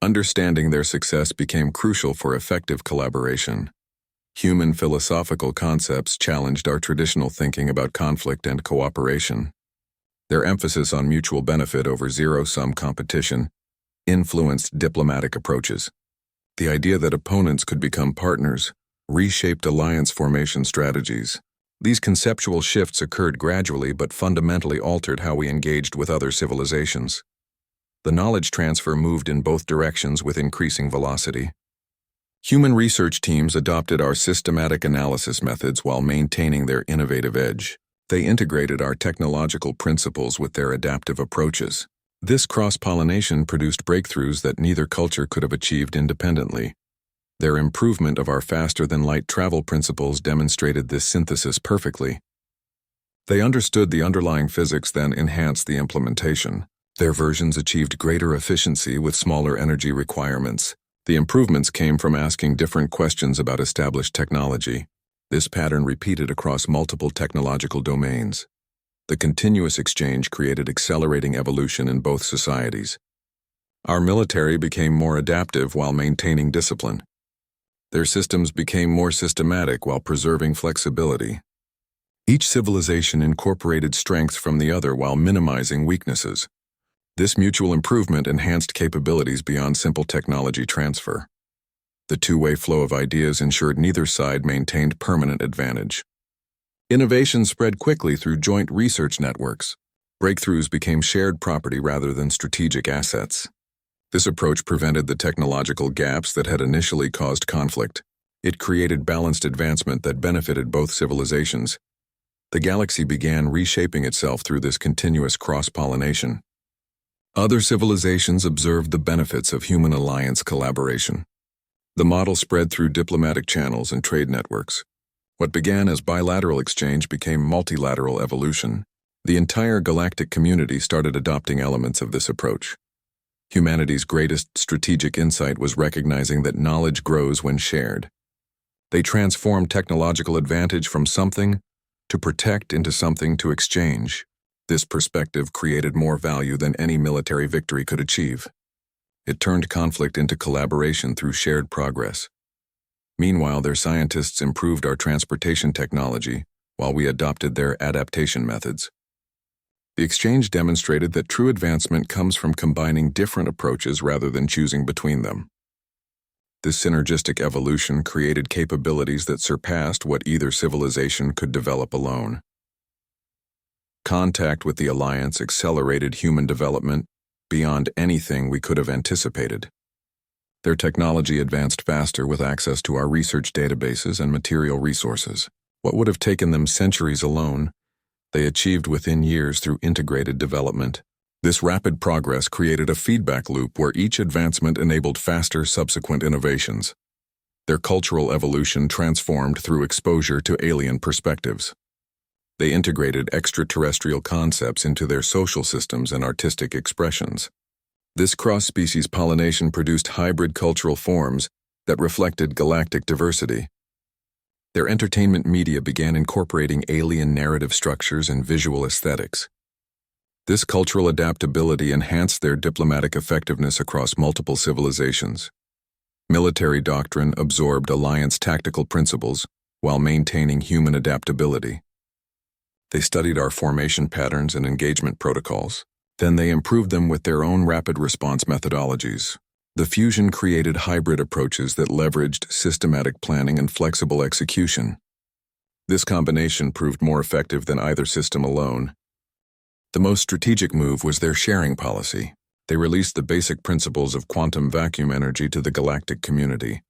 Understanding their success became crucial for effective collaboration. Human philosophical concepts challenged our traditional thinking about conflict and cooperation. Their emphasis on mutual benefit over zero-sum competition influenced diplomatic approaches. The idea that opponents could become partners reshaped alliance formation strategies. These conceptual shifts occurred gradually but fundamentally altered how we engaged with other civilizations. The knowledge transfer moved in both directions with increasing velocity. Human research teams adopted our systematic analysis methods while maintaining their innovative edge. They integrated our technological principles with their adaptive approaches. This cross-pollination produced breakthroughs that neither culture could have achieved independently. Their improvement of our faster-than-light travel principles demonstrated this synthesis perfectly. They understood the underlying physics, then enhanced the implementation. Their versions achieved greater efficiency with smaller energy requirements. The improvements came from asking different questions about established technology. This pattern repeated across multiple technological domains. The continuous exchange created accelerating evolution in both societies. Our military became more adaptive while maintaining discipline. Their systems became more systematic while preserving flexibility. Each civilization incorporated strengths from the other while minimizing weaknesses. This mutual improvement enhanced capabilities beyond simple technology transfer. The two-way flow of ideas ensured neither side maintained permanent advantage. Innovation spread quickly through joint research networks. Breakthroughs became shared property rather than strategic assets. This approach prevented the technological gaps that had initially caused conflict. It created balanced advancement that benefited both civilizations. The galaxy began reshaping itself through this continuous cross-pollination. Other civilizations observed the benefits of human alliance collaboration. The model spread through diplomatic channels and trade networks. What began as bilateral exchange became multilateral evolution. The entire galactic community started adopting elements of this approach. Humanity's greatest strategic insight was recognizing that knowledge grows when shared. They transformed technological advantage from something to protect into something to exchange. This perspective created more value than any military victory could achieve. It turned conflict into collaboration through shared progress. Meanwhile, their scientists improved our transportation technology while we adopted their adaptation methods. The exchange demonstrated that true advancement comes from combining different approaches rather than choosing between them. This synergistic evolution created capabilities that surpassed what either civilization could develop alone. Contact with the Alliance accelerated human development beyond anything we could have anticipated. Their technology advanced faster with access to our research databases and material resources. What would have taken them centuries alone, they achieved within years through integrated development. This rapid progress created a feedback loop where each advancement enabled faster subsequent innovations. Their cultural evolution transformed through exposure to alien perspectives. They integrated extraterrestrial concepts into their social systems and artistic expressions. This cross-species pollination produced hybrid cultural forms that reflected galactic diversity. Their entertainment media began incorporating alien narrative structures and visual aesthetics. This cultural adaptability enhanced their diplomatic effectiveness across multiple civilizations. Military doctrine absorbed alliance tactical principles while maintaining human adaptability. They studied our formation patterns and engagement protocols. Then they improved them with their own rapid response methodologies. The fusion created hybrid approaches that leveraged systematic planning and flexible execution. This combination proved more effective than either system alone. The most strategic move was their sharing policy. They released the basic principles of quantum vacuum energy to the galactic community,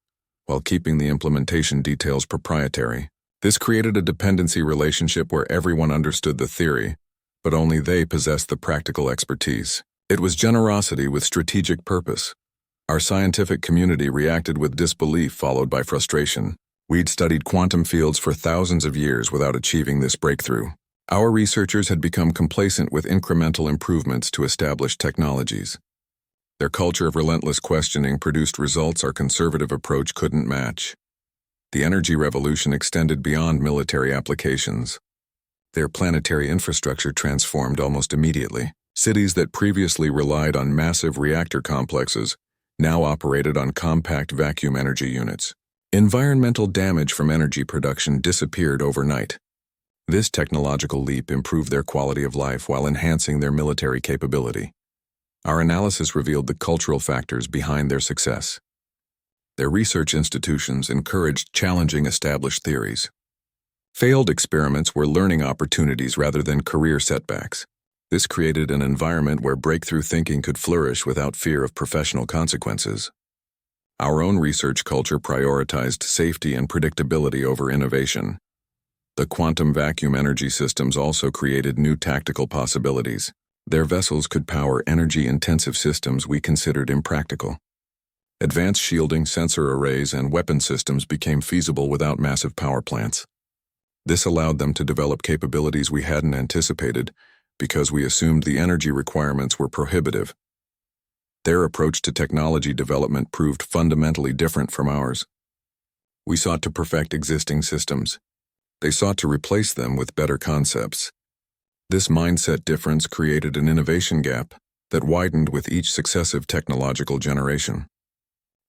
while keeping the implementation details proprietary. This created a dependency relationship where everyone understood the theory, but only they possessed the practical expertise. It was generosity with strategic purpose. Our scientific community reacted with disbelief followed by frustration. We'd studied quantum fields for thousands of years without achieving this breakthrough. Our researchers had become complacent with incremental improvements to established technologies. Their culture of relentless questioning produced results our conservative approach couldn't match. The energy revolution extended beyond military applications. Their planetary infrastructure transformed almost immediately. Cities that previously relied on massive reactor complexes now operated on compact vacuum energy units. Environmental damage from energy production disappeared overnight. This technological leap improved their quality of life while enhancing their military capability. Our analysis revealed the cultural factors behind their success. Their research institutions encouraged challenging established theories. Failed experiments were learning opportunities rather than career setbacks. This created an environment where breakthrough thinking could flourish without fear of professional consequences. Our own research culture prioritized safety and predictability over innovation. The quantum vacuum energy systems also created new tactical possibilities. Their vessels could power energy-intensive systems we considered impractical. Advanced shielding, sensor arrays, and weapon systems became feasible without massive power plants. This allowed them to develop capabilities we hadn't anticipated because we assumed the energy requirements were prohibitive. Their approach to technology development proved fundamentally different from ours. We sought to perfect existing systems. They sought to replace them with better concepts. This mindset difference created an innovation gap that widened with each successive technological generation.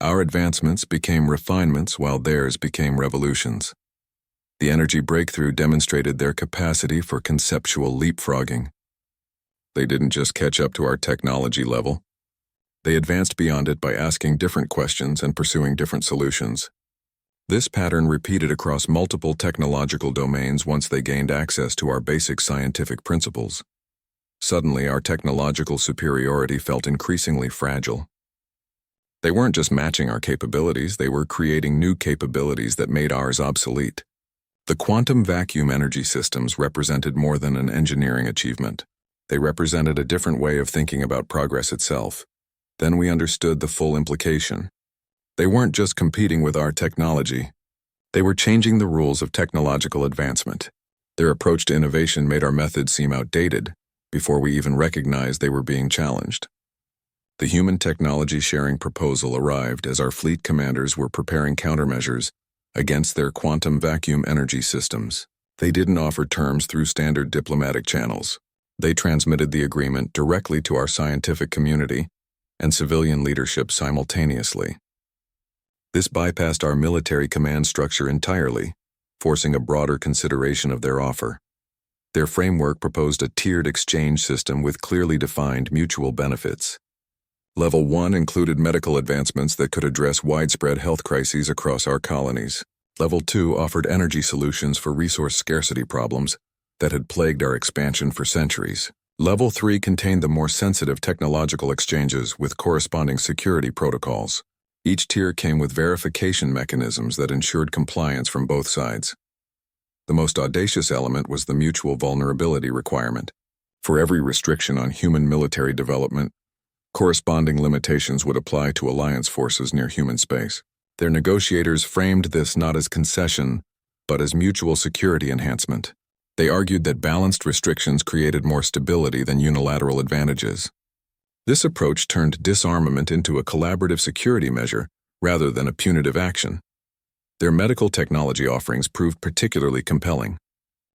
Our advancements became refinements while theirs became revolutions. The energy breakthrough demonstrated their capacity for conceptual leapfrogging. They didn't just catch up to our technology level. They advanced beyond it by asking different questions and pursuing different solutions. This pattern repeated across multiple technological domains once they gained access to our basic scientific principles. Suddenly, our technological superiority felt increasingly fragile. They weren't just matching our capabilities, they were creating new capabilities that made ours obsolete. The quantum vacuum energy systems represented more than an engineering achievement. They represented a different way of thinking about progress itself. Then we understood the full implication. They weren't just competing with our technology. They were changing the rules of technological advancement. Their approach to innovation made our methods seem outdated before we even recognized they were being challenged. The human technology sharing proposal arrived as our fleet commanders were preparing countermeasures against their quantum vacuum energy systems. They didn't offer terms through standard diplomatic channels. They transmitted the agreement directly to our scientific community and civilian leadership simultaneously. This bypassed our military command structure entirely, forcing a broader consideration of their offer. Their framework proposed a tiered exchange system with clearly defined mutual benefits. Level 1 included medical advancements that could address widespread health crises across our colonies. Level 2 offered energy solutions for resource scarcity problems that had plagued our expansion for centuries. Level 3 contained the more sensitive technological exchanges with corresponding security protocols. Each tier came with verification mechanisms that ensured compliance from both sides. The most audacious element was the mutual vulnerability requirement. For every restriction on human military development, corresponding limitations would apply to alliance forces near human space. Their negotiators framed this not as concession, but as mutual security enhancement. They argued that balanced restrictions created more stability than unilateral advantages. This approach turned disarmament into a collaborative security measure rather than a punitive action. Their medical technology offerings proved particularly compelling.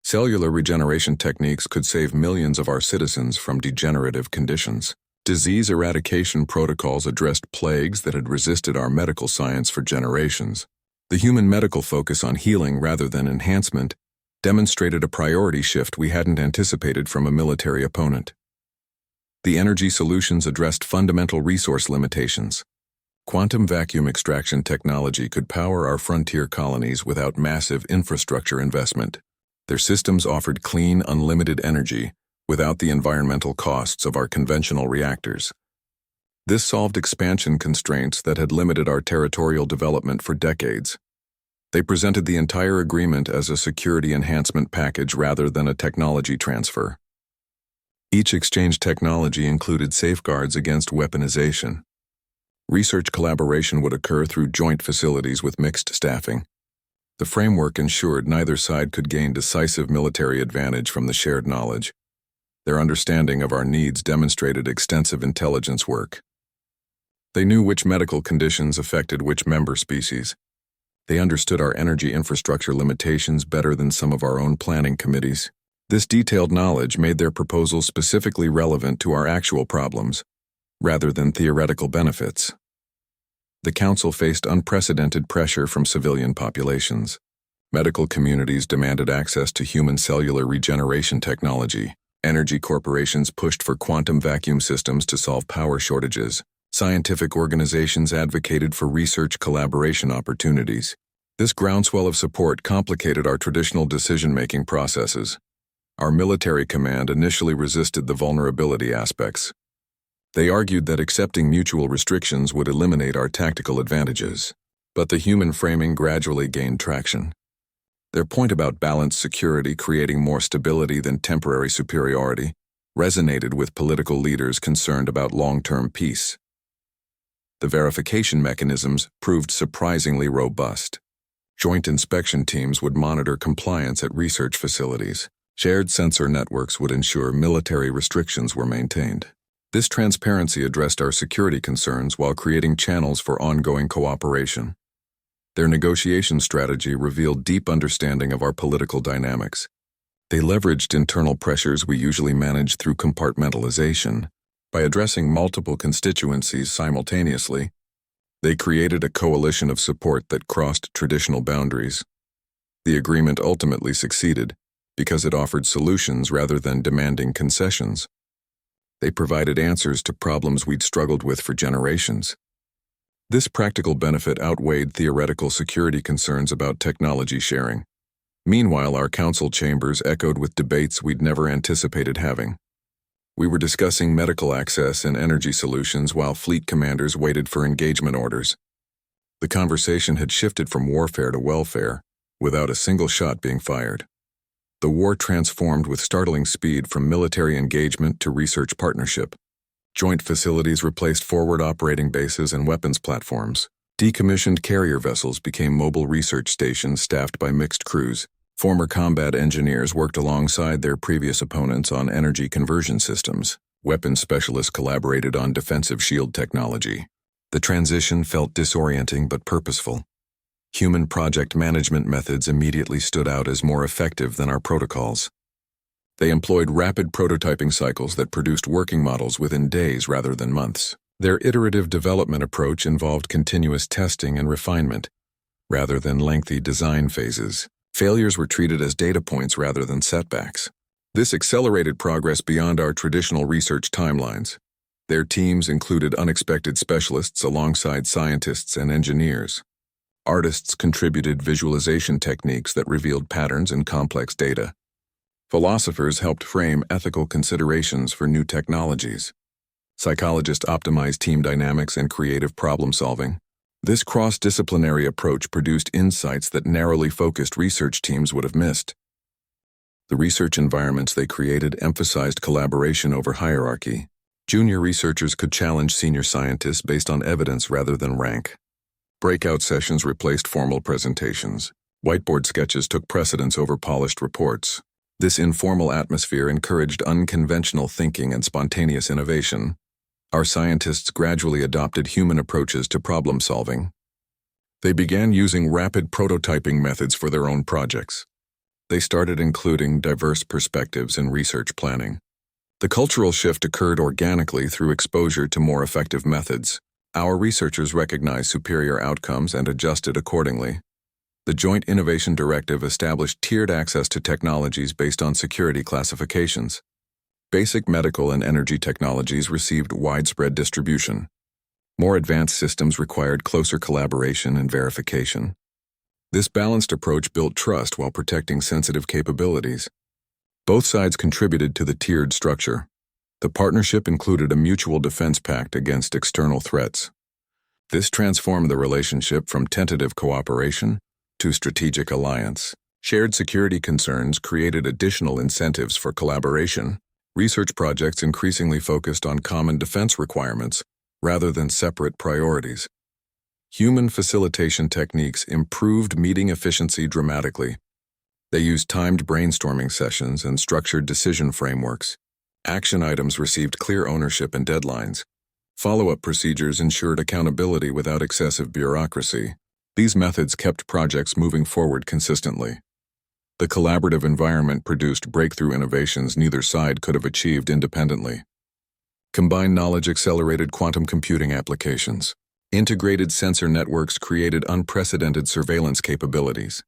Cellular regeneration techniques could save millions of our citizens from degenerative conditions. Disease eradication protocols addressed plagues that had resisted our medical science for generations. The human medical focus on healing rather than enhancement demonstrated a priority shift we hadn't anticipated from a military opponent. The energy solutions addressed fundamental resource limitations. Quantum vacuum extraction technology could power our frontier colonies without massive infrastructure investment. Their systems offered clean, unlimited energy without the environmental costs of our conventional reactors. This solved expansion constraints that had limited our territorial development for decades. They presented the entire agreement as a security enhancement package rather than a technology transfer. Each exchange technology included safeguards against weaponization. Research collaboration would occur through joint facilities with mixed staffing. The framework ensured neither side could gain decisive military advantage from the shared knowledge. Their understanding of our needs demonstrated extensive intelligence work. They knew which medical conditions affected which member species. They understood our energy infrastructure limitations better than some of our own planning committees. This detailed knowledge made their proposals specifically relevant to our actual problems, rather than theoretical benefits. The Council faced unprecedented pressure from civilian populations. Medical communities demanded access to human cellular regeneration technology. Energy corporations pushed for quantum vacuum systems to solve power shortages. Scientific organizations advocated for research collaboration opportunities. This groundswell of support complicated our traditional decision-making processes. Our military command initially resisted the vulnerability aspects. They argued that accepting mutual restrictions would eliminate our tactical advantages. But the human framing gradually gained traction. Their point about balanced security creating more stability than temporary superiority resonated with political leaders concerned about long-term peace. The verification mechanisms proved surprisingly robust. Joint inspection teams would monitor compliance at research facilities. Shared sensor networks would ensure military restrictions were maintained. This transparency addressed our security concerns while creating channels for ongoing cooperation. Their negotiation strategy revealed deep understanding of our political dynamics. They leveraged internal pressures we usually manage through compartmentalization. By addressing multiple constituencies simultaneously, they created a coalition of support that crossed traditional boundaries. The agreement ultimately succeeded because it offered solutions rather than demanding concessions. They provided answers to problems we'd struggled with for generations. This practical benefit outweighed theoretical security concerns about technology sharing. Meanwhile, our council chambers echoed with debates we'd never anticipated having. We were discussing medical access and energy solutions while fleet commanders waited for engagement orders. The conversation had shifted from warfare to welfare, without a single shot being fired. The war transformed with startling speed from military engagement to research partnership. Joint facilities replaced forward operating bases and weapons platforms. Decommissioned carrier vessels became mobile research stations staffed by mixed crews. Former combat engineers worked alongside their previous opponents on energy conversion systems. Weapons specialists collaborated on defensive shield technology. The transition felt disorienting but purposeful. Human project management methods immediately stood out as more effective than our protocols. They employed rapid prototyping cycles that produced working models within days rather than months. Their iterative development approach involved continuous testing and refinement, rather than lengthy design phases. Failures were treated as data points rather than setbacks. This accelerated progress beyond our traditional research timelines. Their teams included unexpected specialists alongside scientists and engineers. Artists contributed visualization techniques that revealed patterns in complex data. Philosophers helped frame ethical considerations for new technologies. Psychologists optimized team dynamics and creative problem-solving. This cross-disciplinary approach produced insights that narrowly focused research teams would have missed. The research environments they created emphasized collaboration over hierarchy. Junior researchers could challenge senior scientists based on evidence rather than rank. Breakout sessions replaced formal presentations. Whiteboard sketches took precedence over polished reports. This informal atmosphere encouraged unconventional thinking and spontaneous innovation. Our scientists gradually adopted human approaches to problem solving. They began using rapid prototyping methods for their own projects. They started including diverse perspectives in research planning. The cultural shift occurred organically through exposure to more effective methods. Our researchers recognized superior outcomes and adjusted accordingly. The Joint Innovation Directive established tiered access to technologies based on security classifications. Basic medical and energy technologies received widespread distribution. More advanced systems required closer collaboration and verification. This balanced approach built trust while protecting sensitive capabilities. Both sides contributed to the tiered structure. The partnership included a mutual defense pact against external threats. This transformed the relationship from tentative cooperation to strategic alliance. Shared security concerns created additional incentives for collaboration. Research projects increasingly focused on common defense requirements rather than separate priorities. Human facilitation techniques improved meeting efficiency dramatically. They used timed brainstorming sessions and structured decision frameworks. Action items received clear ownership and deadlines. Follow-up procedures ensured accountability without excessive bureaucracy. These methods kept projects moving forward consistently. The collaborative environment produced breakthrough innovations neither side could have achieved independently. Combined knowledge accelerated quantum computing applications. Integrated sensor networks created unprecedented surveillance capabilities.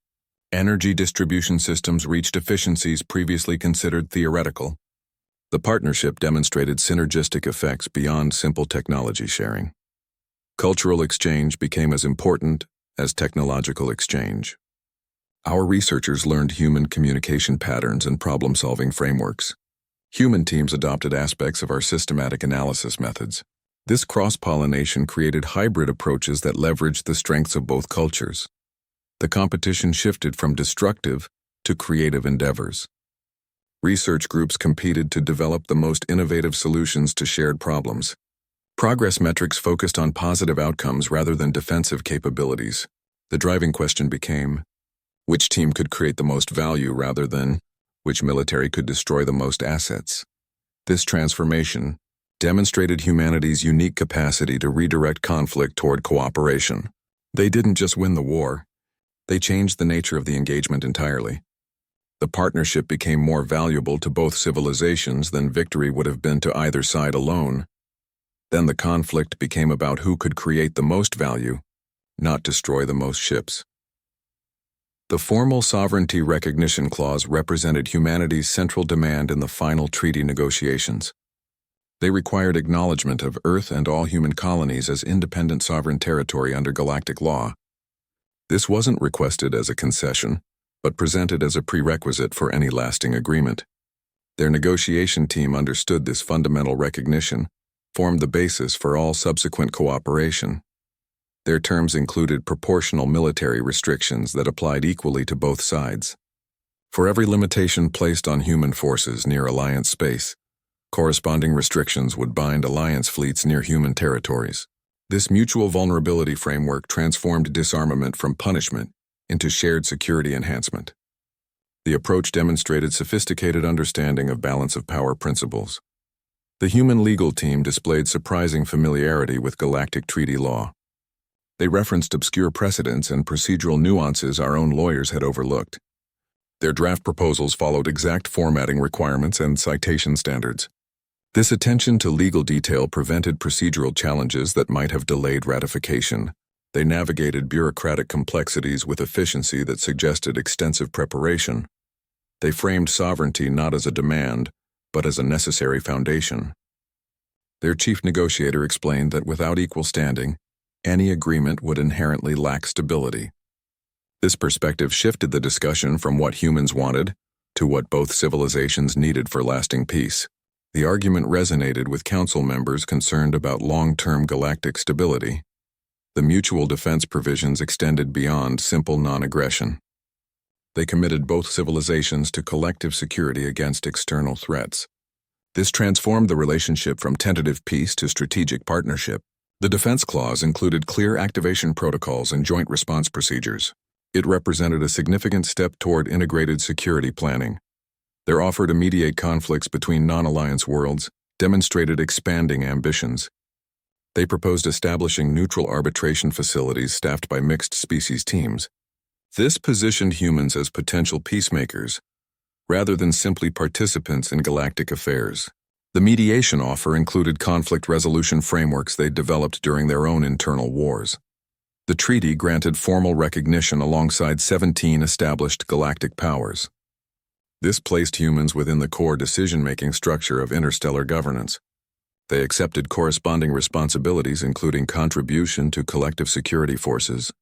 Energy distribution systems reached efficiencies previously considered theoretical. The partnership demonstrated synergistic effects beyond simple technology sharing. Cultural exchange became as important as technological exchange. Our researchers learned human communication patterns and problem-solving frameworks. Human teams adopted aspects of our systematic analysis methods. This cross-pollination created hybrid approaches that leveraged the strengths of both cultures. The competition shifted from destructive to creative endeavors. Research groups competed to develop the most innovative solutions to shared problems. Progress metrics focused on positive outcomes rather than defensive capabilities. The driving question became, which team could create the most value rather than which military could destroy the most assets? This transformation demonstrated humanity's unique capacity to redirect conflict toward cooperation. They didn't just win the war, they changed the nature of the engagement entirely. The partnership became more valuable to both civilizations than victory would have been to either side alone. Then the conflict became about who could create the most value, not destroy the most ships. The formal sovereignty recognition clause represented humanity's central demand in the final treaty negotiations. They required acknowledgement of Earth and all human colonies as independent sovereign territory under galactic law. This wasn't requested as a concession, but presented as a prerequisite for any lasting agreement. Their negotiation team understood this fundamental recognition, formed the basis for all subsequent cooperation. Their terms included proportional military restrictions that applied equally to both sides. For every limitation placed on human forces near Alliance space, corresponding restrictions would bind Alliance fleets near human territories. This mutual vulnerability framework transformed disarmament from punishment into shared security enhancement. The approach demonstrated sophisticated understanding of balance of power principles. The human legal team displayed surprising familiarity with galactic treaty law. They referenced obscure precedents and procedural nuances our own lawyers had overlooked. Their draft proposals followed exact formatting requirements and citation standards. This attention to legal detail prevented procedural challenges that might have delayed ratification. They navigated bureaucratic complexities with efficiency that suggested extensive preparation. They framed sovereignty not as a demand, but as a necessary foundation. Their chief negotiator explained that without equal standing, any agreement would inherently lack stability. This perspective shifted the discussion from what humans wanted to what both civilizations needed for lasting peace. The argument resonated with council members concerned about long-term galactic stability. The mutual defense provisions extended beyond simple non-aggression. They committed both civilizations to collective security against external threats. This transformed the relationship from tentative peace to strategic partnership. The defense clause included clear activation protocols and joint response procedures. It represented a significant step toward integrated security planning. Their offer to mediate conflicts between non-alliance worlds demonstrated expanding ambitions. They proposed establishing neutral arbitration facilities staffed by mixed species teams. This positioned humans as potential peacemakers, rather than simply participants in galactic affairs. The mediation offer included conflict resolution frameworks they'd developed during their own internal wars. The treaty granted formal recognition alongside 17 established galactic powers. This placed humans within the core decision-making structure of interstellar governance. They accepted corresponding responsibilities including contribution to collective security forces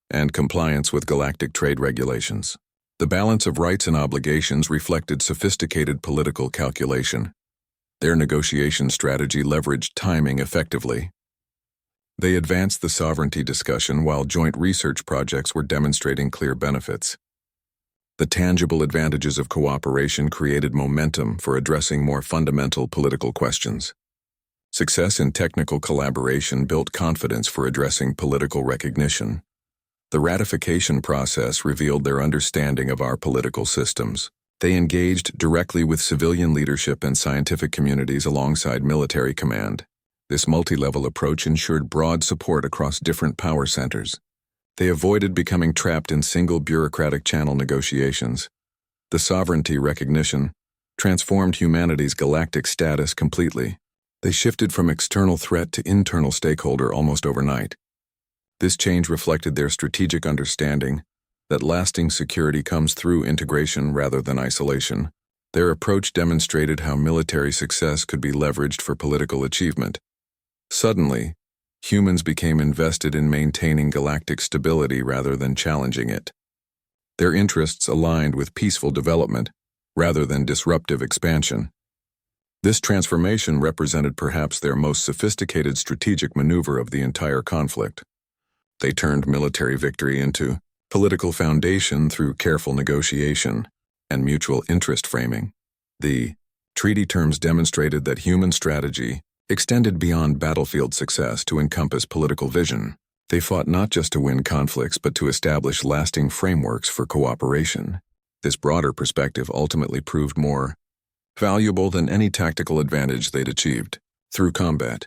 and compliance with galactic trade regulations. The balance of rights and obligations reflected sophisticated political calculation. Their negotiation strategy leveraged timing effectively. They advanced the sovereignty discussion while joint research projects were demonstrating clear benefits. The tangible advantages of cooperation created momentum for addressing more fundamental political questions. Success in technical collaboration built confidence for addressing political recognition. The ratification process revealed their understanding of our political systems. They engaged directly with civilian leadership and scientific communities alongside military command. This multi-level approach ensured broad support across different power centers. They avoided becoming trapped in single bureaucratic channel negotiations. The sovereignty recognition transformed humanity's galactic status completely. They shifted from external threat to internal stakeholder almost overnight. This change reflected their strategic understanding that lasting security comes through integration rather than isolation. Their approach demonstrated how military success could be leveraged for political achievement. Suddenly, humans became invested in maintaining galactic stability rather than challenging it. Their interests aligned with peaceful development rather than disruptive expansion. This transformation represented perhaps their most sophisticated strategic maneuver of the entire conflict. They turned military victory into political foundation through careful negotiation and mutual interest framing. The treaty terms demonstrated that human strategy extended beyond battlefield success to encompass political vision. They fought not just to win conflicts but to establish lasting frameworks for cooperation. This broader perspective ultimately proved more valuable than any tactical advantage they'd achieved. Through combat,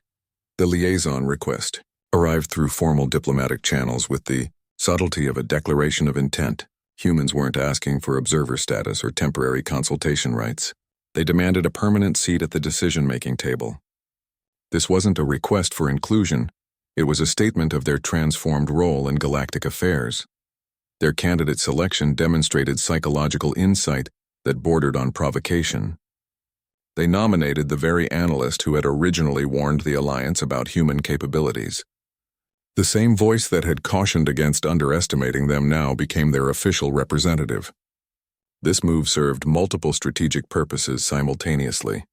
the liaison request arrived through formal diplomatic channels with the subtlety of a declaration of intent. Humans weren't asking for observer status or temporary consultation rights. They demanded a permanent seat at the decision-making table. This wasn't a request for inclusion, it was a statement of their transformed role in galactic affairs. Their candidate selection demonstrated psychological insight that bordered on provocation. They nominated the very analyst who had originally warned the Alliance about human capabilities. The same voice that had cautioned against underestimating them now became their official representative. This move served multiple strategic purposes simultaneously.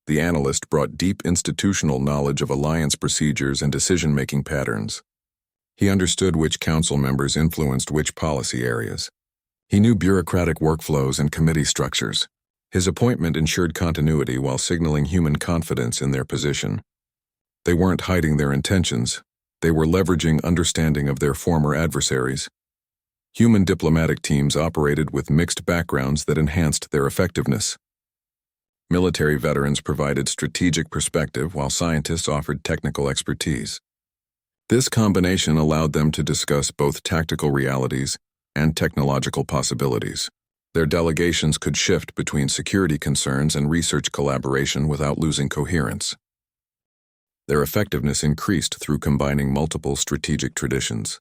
The analyst brought deep institutional knowledge of Alliance procedures and decision-making patterns. He understood which council members influenced which policy areas. He knew bureaucratic workflows and committee structures. His appointment ensured continuity while signaling human confidence in their position. They weren't hiding their intentions. They were leveraging understanding of their former adversaries. Human diplomatic teams operated with mixed backgrounds that enhanced their effectiveness. Military veterans provided strategic perspective while scientists offered technical expertise. This combination allowed them to discuss both tactical realities and technological possibilities. Their delegations could shift between security concerns and research collaboration without losing coherence. Their effectiveness increased through combining multiple strategic traditions.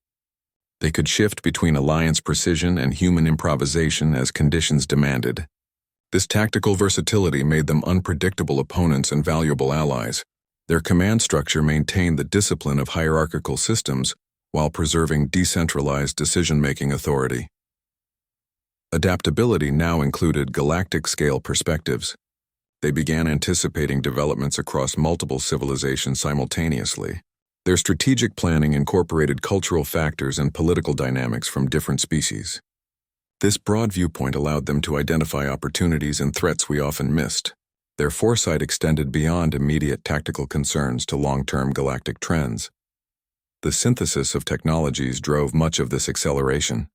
They could shift between Alliance precision and human improvisation as conditions demanded. This tactical versatility made them unpredictable opponents and valuable allies. Their command structure maintained the discipline of hierarchical systems while preserving decentralized decision-making authority. Adaptability now included galactic-scale perspectives. They began anticipating developments across multiple civilizations simultaneously. Their strategic planning incorporated cultural factors and political dynamics from different species. This broad viewpoint allowed them to identify opportunities and threats we often missed. Their foresight extended beyond immediate tactical concerns to long-term galactic trends. The synthesis of technologies drove much of this acceleration.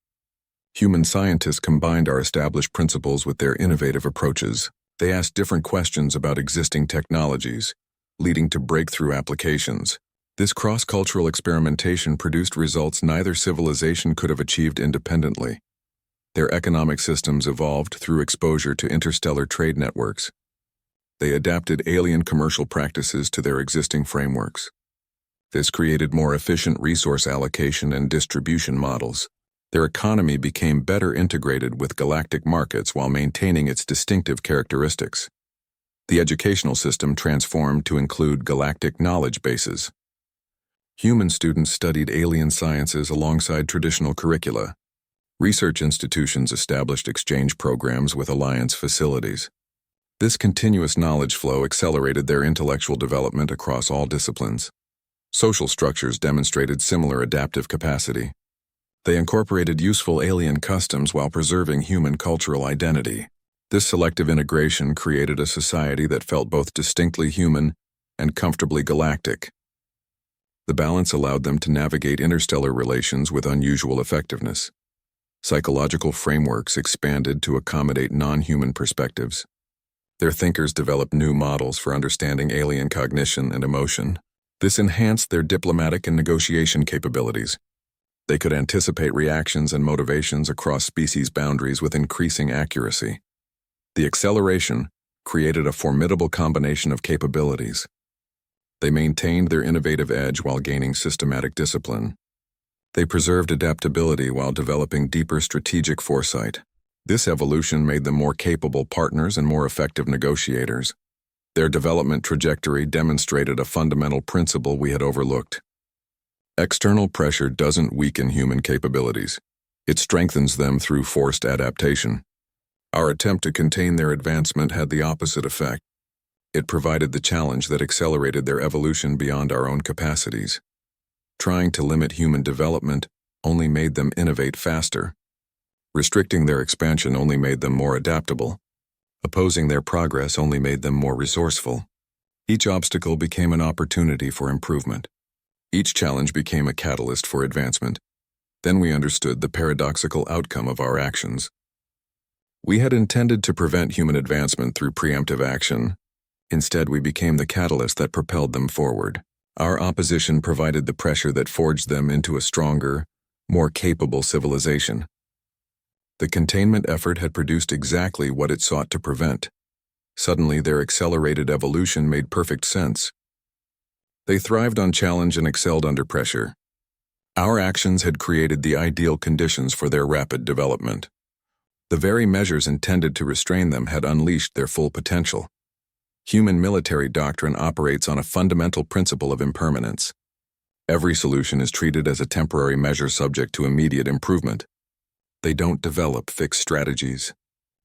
Human scientists combined our established principles with their innovative approaches. They asked different questions about existing technologies, leading to breakthrough applications. This cross-cultural experimentation produced results neither civilization could have achieved independently. Their economic systems evolved through exposure to interstellar trade networks. They adapted alien commercial practices to their existing frameworks. This created more efficient resource allocation and distribution models. Their economy became better integrated with galactic markets while maintaining its distinctive characteristics. The educational system transformed to include galactic knowledge bases. Human students studied alien sciences alongside traditional curricula. Research institutions established exchange programs with alliance facilities. This continuous knowledge flow accelerated their intellectual development across all disciplines. Social structures demonstrated similar adaptive capacity. They incorporated useful alien customs while preserving human cultural identity. This selective integration created a society that felt both distinctly human and comfortably galactic. The balance allowed them to navigate interstellar relations with unusual effectiveness. Psychological frameworks expanded to accommodate non-human perspectives. Their thinkers developed new models for understanding alien cognition and emotion. This enhanced their diplomatic and negotiation capabilities. They could anticipate reactions and motivations across species boundaries with increasing accuracy. The acceleration created a formidable combination of capabilities. They maintained their innovative edge while gaining systematic discipline. They preserved adaptability while developing deeper strategic foresight. This evolution made them more capable partners and more effective negotiators. Their development trajectory demonstrated a fundamental principle we had overlooked. External pressure doesn't weaken human capabilities. It strengthens them through forced adaptation. Our attempt to contain their advancement had the opposite effect. It provided the challenge that accelerated their evolution beyond our own capacities. Trying to limit human development only made them innovate faster. Restricting their expansion only made them more adaptable. Opposing their progress only made them more resourceful. Each obstacle became an opportunity for improvement. Each challenge became a catalyst for advancement. Then we understood the paradoxical outcome of our actions. We had intended to prevent human advancement through preemptive action. Instead, we became the catalyst that propelled them forward. Our opposition provided the pressure that forged them into a stronger, more capable civilization. The containment effort had produced exactly what it sought to prevent. Suddenly, their accelerated evolution made perfect sense. They thrived on challenge and excelled under pressure. Our actions had created the ideal conditions for their rapid development. The very measures intended to restrain them had unleashed their full potential. Human military doctrine operates on a fundamental principle of impermanence. Every solution is treated as a temporary measure subject to immediate improvement. They don't develop fixed strategies.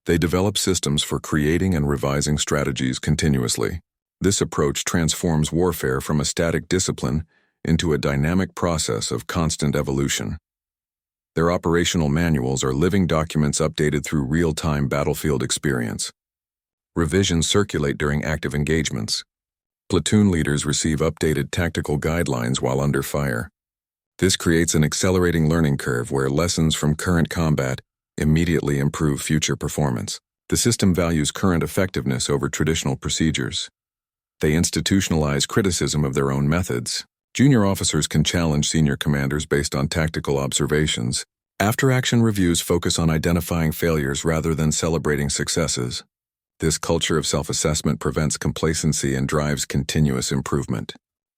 They develop systems for creating and revising strategies continuously. This approach transforms warfare from a static discipline into a dynamic process of constant evolution. Their operational manuals are living documents updated through real-time battlefield experience. Revisions circulate during active engagements. Platoon leaders receive updated tactical guidelines while under fire. This creates an accelerating learning curve where lessons from current combat immediately improve future performance. The system values current effectiveness over traditional procedures. They institutionalize criticism of their own methods. Junior officers can challenge senior commanders based on tactical observations. After-action reviews focus on identifying failures rather than celebrating successes. This culture of self-assessment prevents complacency and drives continuous improvement.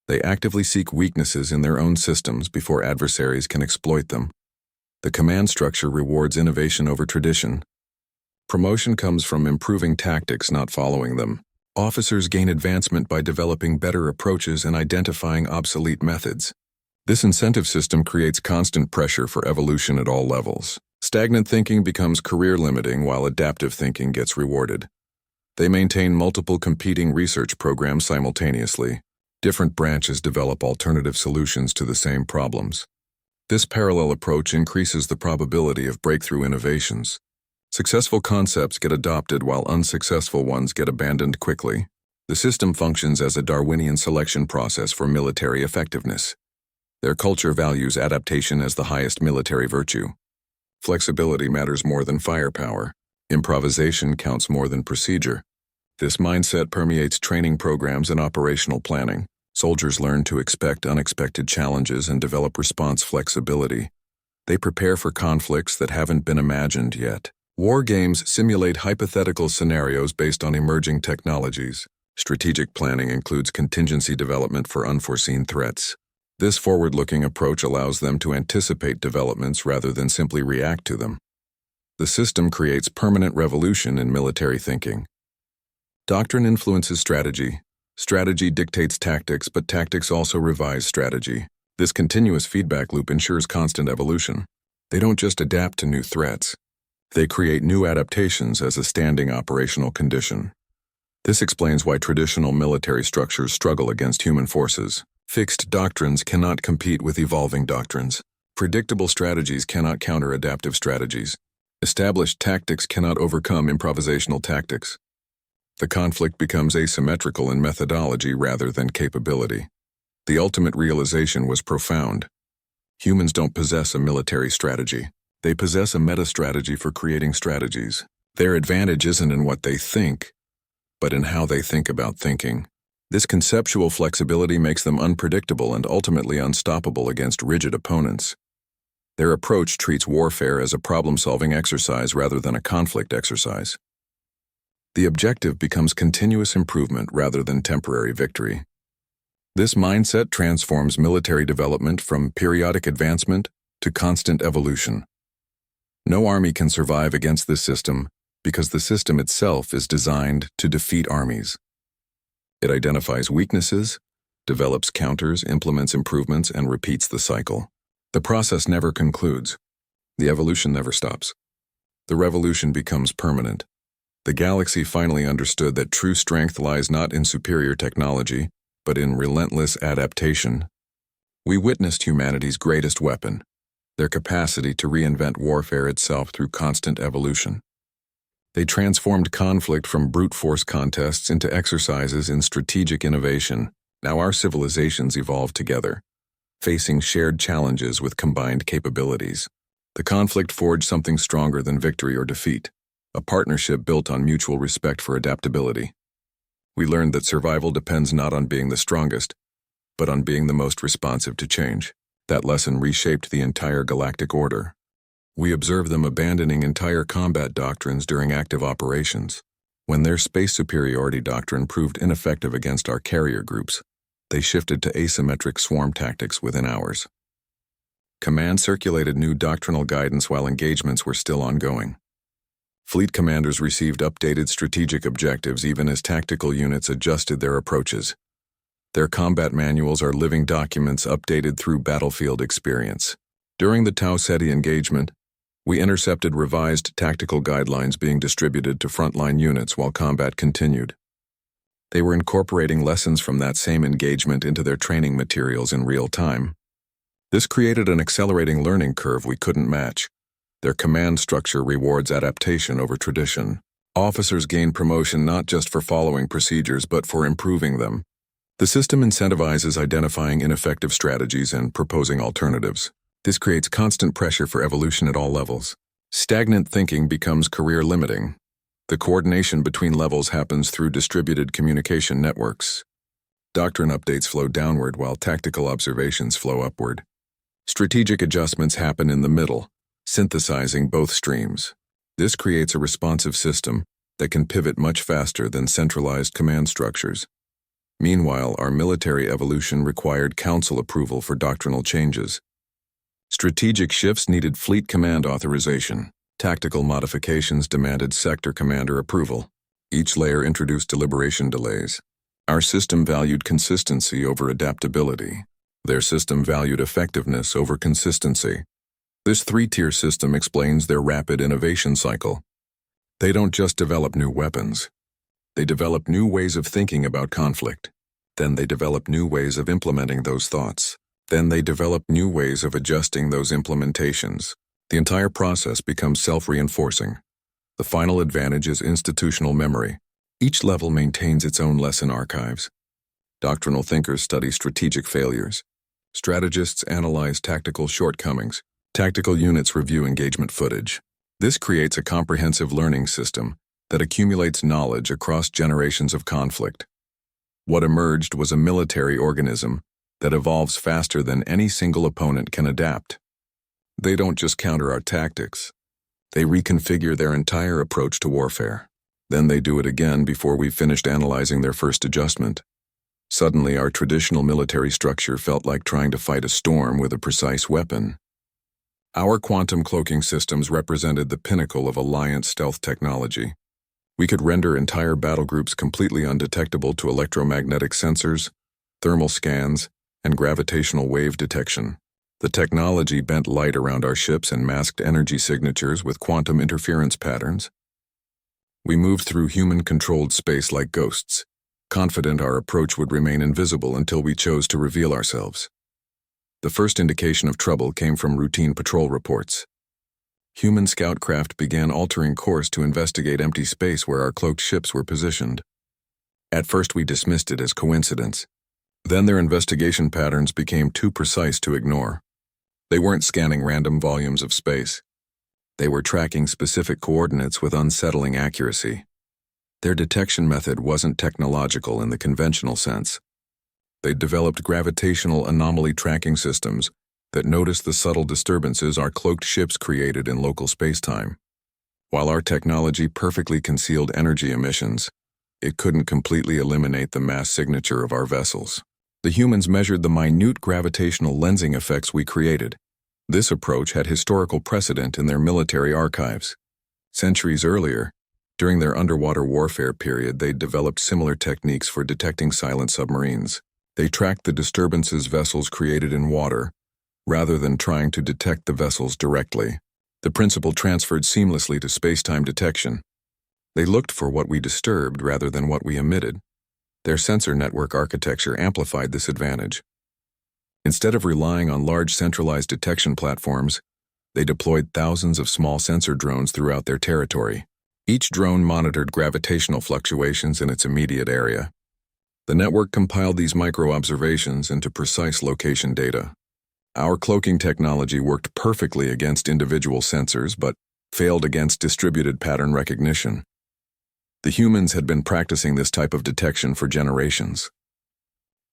They actively seek weaknesses in their own systems before adversaries can exploit them. The command structure rewards innovation over tradition. Promotion comes from improving tactics, not following them. Officers gain advancement by developing better approaches and identifying obsolete methods. This incentive system creates constant pressure for evolution at all levels. Stagnant thinking becomes career-limiting while adaptive thinking gets rewarded. They maintain multiple competing research programs simultaneously. Different branches develop alternative solutions to the same problems. This parallel approach increases the probability of breakthrough innovations. Successful concepts get adopted while unsuccessful ones get abandoned quickly. The system functions as a Darwinian selection process for military effectiveness. Their culture values adaptation as the highest military virtue. Flexibility matters more than firepower. Improvisation counts more than procedure. This mindset permeates training programs and operational planning. Soldiers learn to expect unexpected challenges and develop response flexibility. They prepare for conflicts that haven't been imagined yet. War games simulate hypothetical scenarios based on emerging technologies. Strategic planning includes contingency development for unforeseen threats. This forward-looking approach allows them to anticipate developments rather than simply react to them. The system creates permanent revolution in military thinking. Doctrine influences strategy. Strategy dictates tactics, but tactics also revise strategy. This continuous feedback loop ensures constant evolution. They don't just adapt to new threats. They create new adaptations as a standing operational condition. This explains why traditional military structures struggle against human forces. Fixed doctrines cannot compete with evolving doctrines. Predictable strategies cannot counter adaptive strategies. Established tactics cannot overcome improvisational tactics. The conflict becomes asymmetrical in methodology rather than capability. The ultimate realization was profound. Humans don't possess a military strategy. They possess a meta-strategy for creating strategies. Their advantage isn't in what they think, but in how they think about thinking. This conceptual flexibility makes them unpredictable and ultimately unstoppable against rigid opponents. Their approach treats warfare as a problem-solving exercise rather than a conflict exercise. The objective becomes continuous improvement rather than temporary victory. This mindset transforms military development from periodic advancement to constant evolution. No army can survive against this system because the system itself is designed to defeat armies. It identifies weaknesses, develops counters, implements improvements, and repeats the cycle. The process never concludes. The evolution never stops. The revolution becomes permanent. The galaxy finally understood that true strength lies not in superior technology, but in relentless adaptation. We witnessed humanity's greatest weapon, their capacity to reinvent warfare itself through constant evolution. They transformed conflict from brute force contests into exercises in strategic innovation. Now our civilizations evolve together, facing shared challenges with combined capabilities. The conflict forged something stronger than victory or defeat, a partnership built on mutual respect for adaptability. We learned that survival depends not on being the strongest, but on being the most responsive to change. That lesson reshaped the entire galactic order. We observed them abandoning entire combat doctrines during active operations. When their space superiority doctrine proved ineffective against our carrier groups, they shifted to asymmetric swarm tactics within hours. Command circulated new doctrinal guidance while engagements were still ongoing. Fleet commanders received updated strategic objectives even as tactical units adjusted their approaches. Their combat manuals are living documents updated through battlefield experience. During the Tau Ceti engagement, we intercepted revised tactical guidelines being distributed to frontline units while combat continued. They were incorporating lessons from that same engagement into their training materials in real time. This created an accelerating learning curve we couldn't match. Their command structure rewards adaptation over tradition. Officers gain promotion not just for following procedures but for improving them. The system incentivizes identifying ineffective strategies and proposing alternatives. This creates constant pressure for evolution at all levels. Stagnant thinking becomes career-limiting. The coordination between levels happens through distributed communication networks. Doctrine updates flow downward while tactical observations flow upward. Strategic adjustments happen in the middle, synthesizing both streams. This creates a responsive system that can pivot much faster than centralized command structures. Meanwhile, our military evolution required council approval for doctrinal changes. Strategic shifts needed fleet command authorization. Tactical modifications demanded sector commander approval. Each layer introduced deliberation delays. Our system valued consistency over adaptability. Their system valued effectiveness over consistency. This three-tier system explains their rapid innovation cycle. They don't just develop new weapons. They develop new ways of thinking about conflict. Then they develop new ways of implementing those thoughts. Then they develop new ways of adjusting those implementations. The entire process becomes self-reinforcing. The final advantage is institutional memory. Each level maintains its own lesson archives. Doctrinal thinkers study strategic failures. Strategists analyze tactical shortcomings. Tactical units review engagement footage. This creates a comprehensive learning system that accumulates knowledge across generations of conflict. What emerged was a military organism that evolves faster than any single opponent can adapt. They don't just counter our tactics. They reconfigure their entire approach to warfare. Then they do it again before we've finished analyzing their first adjustment. Suddenly, our traditional military structure felt like trying to fight a storm with a precise weapon. Our quantum cloaking systems represented the pinnacle of Alliance stealth technology. We could render entire battle groups completely undetectable to electromagnetic sensors, thermal scans, and gravitational wave detection. The technology bent light around our ships and masked energy signatures with quantum interference patterns. We moved through human-controlled space like ghosts, confident our approach would remain invisible until we chose to reveal ourselves. The first indication of trouble came from routine patrol reports. Human scout craft began altering course to investigate empty space where our cloaked ships were positioned. At first we dismissed it as coincidence. Then their investigation patterns became too precise to ignore. They weren't scanning random volumes of space. They were tracking specific coordinates with unsettling accuracy. Their detection method wasn't technological in the conventional sense. They'd developed gravitational anomaly tracking systems that noticed the subtle disturbances our cloaked ships created in local spacetime. While our technology perfectly concealed energy emissions, it couldn't completely eliminate the mass signature of our vessels. The humans measured the minute gravitational lensing effects we created. This approach had historical precedent in their military archives. Centuries earlier, during their underwater warfare period, they'd developed similar techniques for detecting silent submarines. They tracked the disturbances vessels created in water, rather than trying to detect the vessels directly. The principle transferred seamlessly to space-time detection. They looked for what we disturbed rather than what we emitted. Their sensor network architecture amplified this advantage. Instead of relying on large centralized detection platforms, they deployed thousands of small sensor drones throughout their territory. Each drone monitored gravitational fluctuations in its immediate area. The network compiled these micro-observations into precise location data. Our cloaking technology worked perfectly against individual sensors, but failed against distributed pattern recognition. The humans had been practicing this type of detection for generations.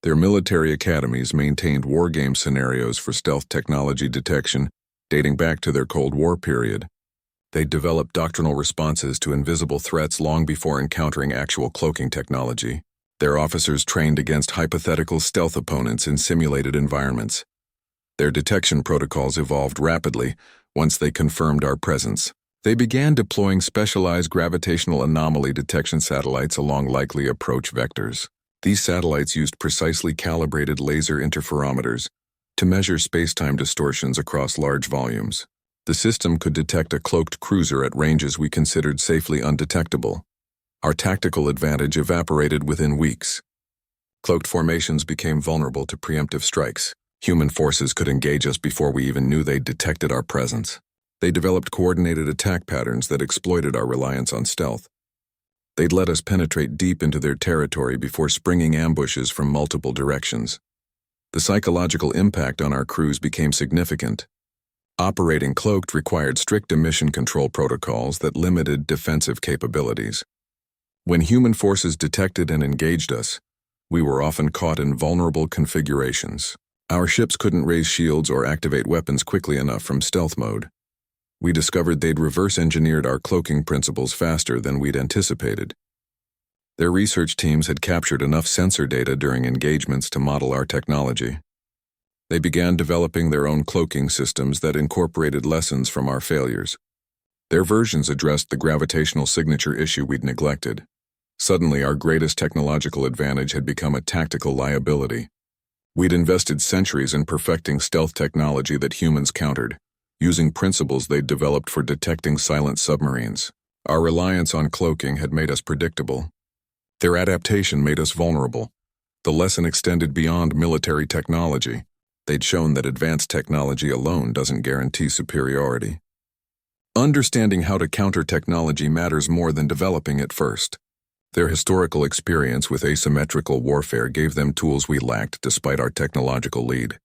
Their military academies maintained wargame scenarios for stealth technology detection dating back to their Cold War period. They developed doctrinal responses to invisible threats long before encountering actual cloaking technology. Their officers trained against hypothetical stealth opponents in simulated environments. Their detection protocols evolved rapidly once they confirmed our presence. They began deploying specialized gravitational anomaly detection satellites along likely approach vectors. These satellites used precisely calibrated laser interferometers to measure space-time distortions across large volumes. The system could detect a cloaked cruiser at ranges we considered safely undetectable. Our tactical advantage evaporated within weeks. Cloaked formations became vulnerable to preemptive strikes. Human forces could engage us before we even knew they'd detected our presence. They developed coordinated attack patterns that exploited our reliance on stealth. They'd let us penetrate deep into their territory before springing ambushes from multiple directions. The psychological impact on our crews became significant. Operating cloaked required strict emission control protocols that limited defensive capabilities. When human forces detected and engaged us, we were often caught in vulnerable configurations. Our ships couldn't raise shields or activate weapons quickly enough from stealth mode. We discovered they'd reverse-engineered our cloaking principles faster than we'd anticipated. Their research teams had captured enough sensor data during engagements to model our technology. They began developing their own cloaking systems that incorporated lessons from our failures. Their versions addressed the gravitational signature issue we'd neglected. Suddenly, our greatest technological advantage had become a tactical liability. We'd invested centuries in perfecting stealth technology that humans countered, using principles they'd developed for detecting silent submarines. Our reliance on cloaking had made us predictable. Their adaptation made us vulnerable. The lesson extended beyond military technology. They'd shown that advanced technology alone doesn't guarantee superiority. Understanding how to counter technology matters more than developing it first. Their historical experience with asymmetrical warfare gave them tools we lacked despite our technological lead.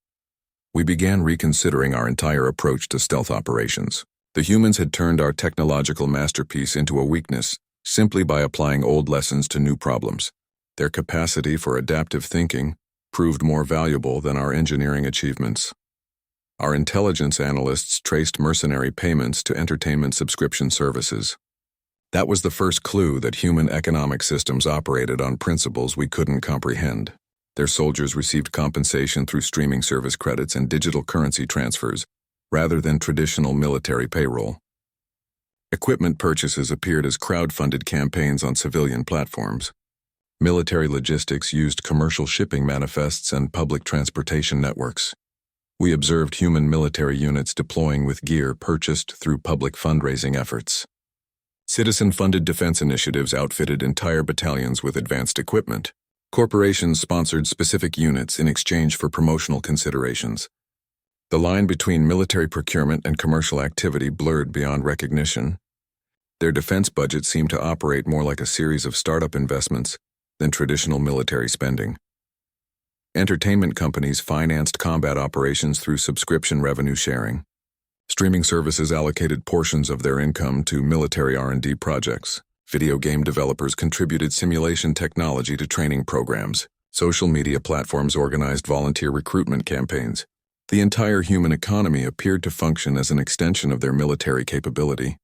We began reconsidering our entire approach to stealth operations. The humans had turned our technological masterpiece into a weakness simply by applying old lessons to new problems. Their capacity for adaptive thinking proved more valuable than our engineering achievements. Our intelligence analysts traced mercenary payments to entertainment subscription services. That was the first clue that human economic systems operated on principles we couldn't comprehend. Their soldiers received compensation through streaming service credits and digital currency transfers, rather than traditional military payroll. Equipment purchases appeared as crowd-funded campaigns on civilian platforms. Military logistics used commercial shipping manifests and public transportation networks. We observed human military units deploying with gear purchased through public fundraising efforts. Citizen-funded defense initiatives outfitted entire battalions with advanced equipment. Corporations sponsored specific units in exchange for promotional considerations. The line between military procurement and commercial activity blurred beyond recognition. Their defense budget seemed to operate more like a series of startup investments than traditional military spending. Entertainment companies financed combat operations through subscription revenue sharing. Streaming services allocated portions of their income to military R&D projects. Video game developers contributed simulation technology to training programs. Social media platforms organized volunteer recruitment campaigns. The entire human economy appeared to function as an extension of their military capability.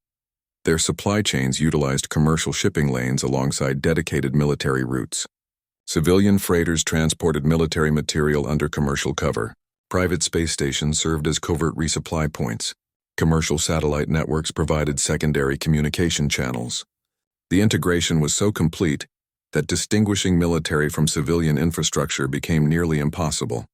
Their supply chains utilized commercial shipping lanes alongside dedicated military routes. Civilian freighters transported military material under commercial cover. Private space stations served as covert resupply points. Commercial satellite networks provided secondary communication channels. The integration was so complete that distinguishing military from civilian infrastructure became nearly impossible.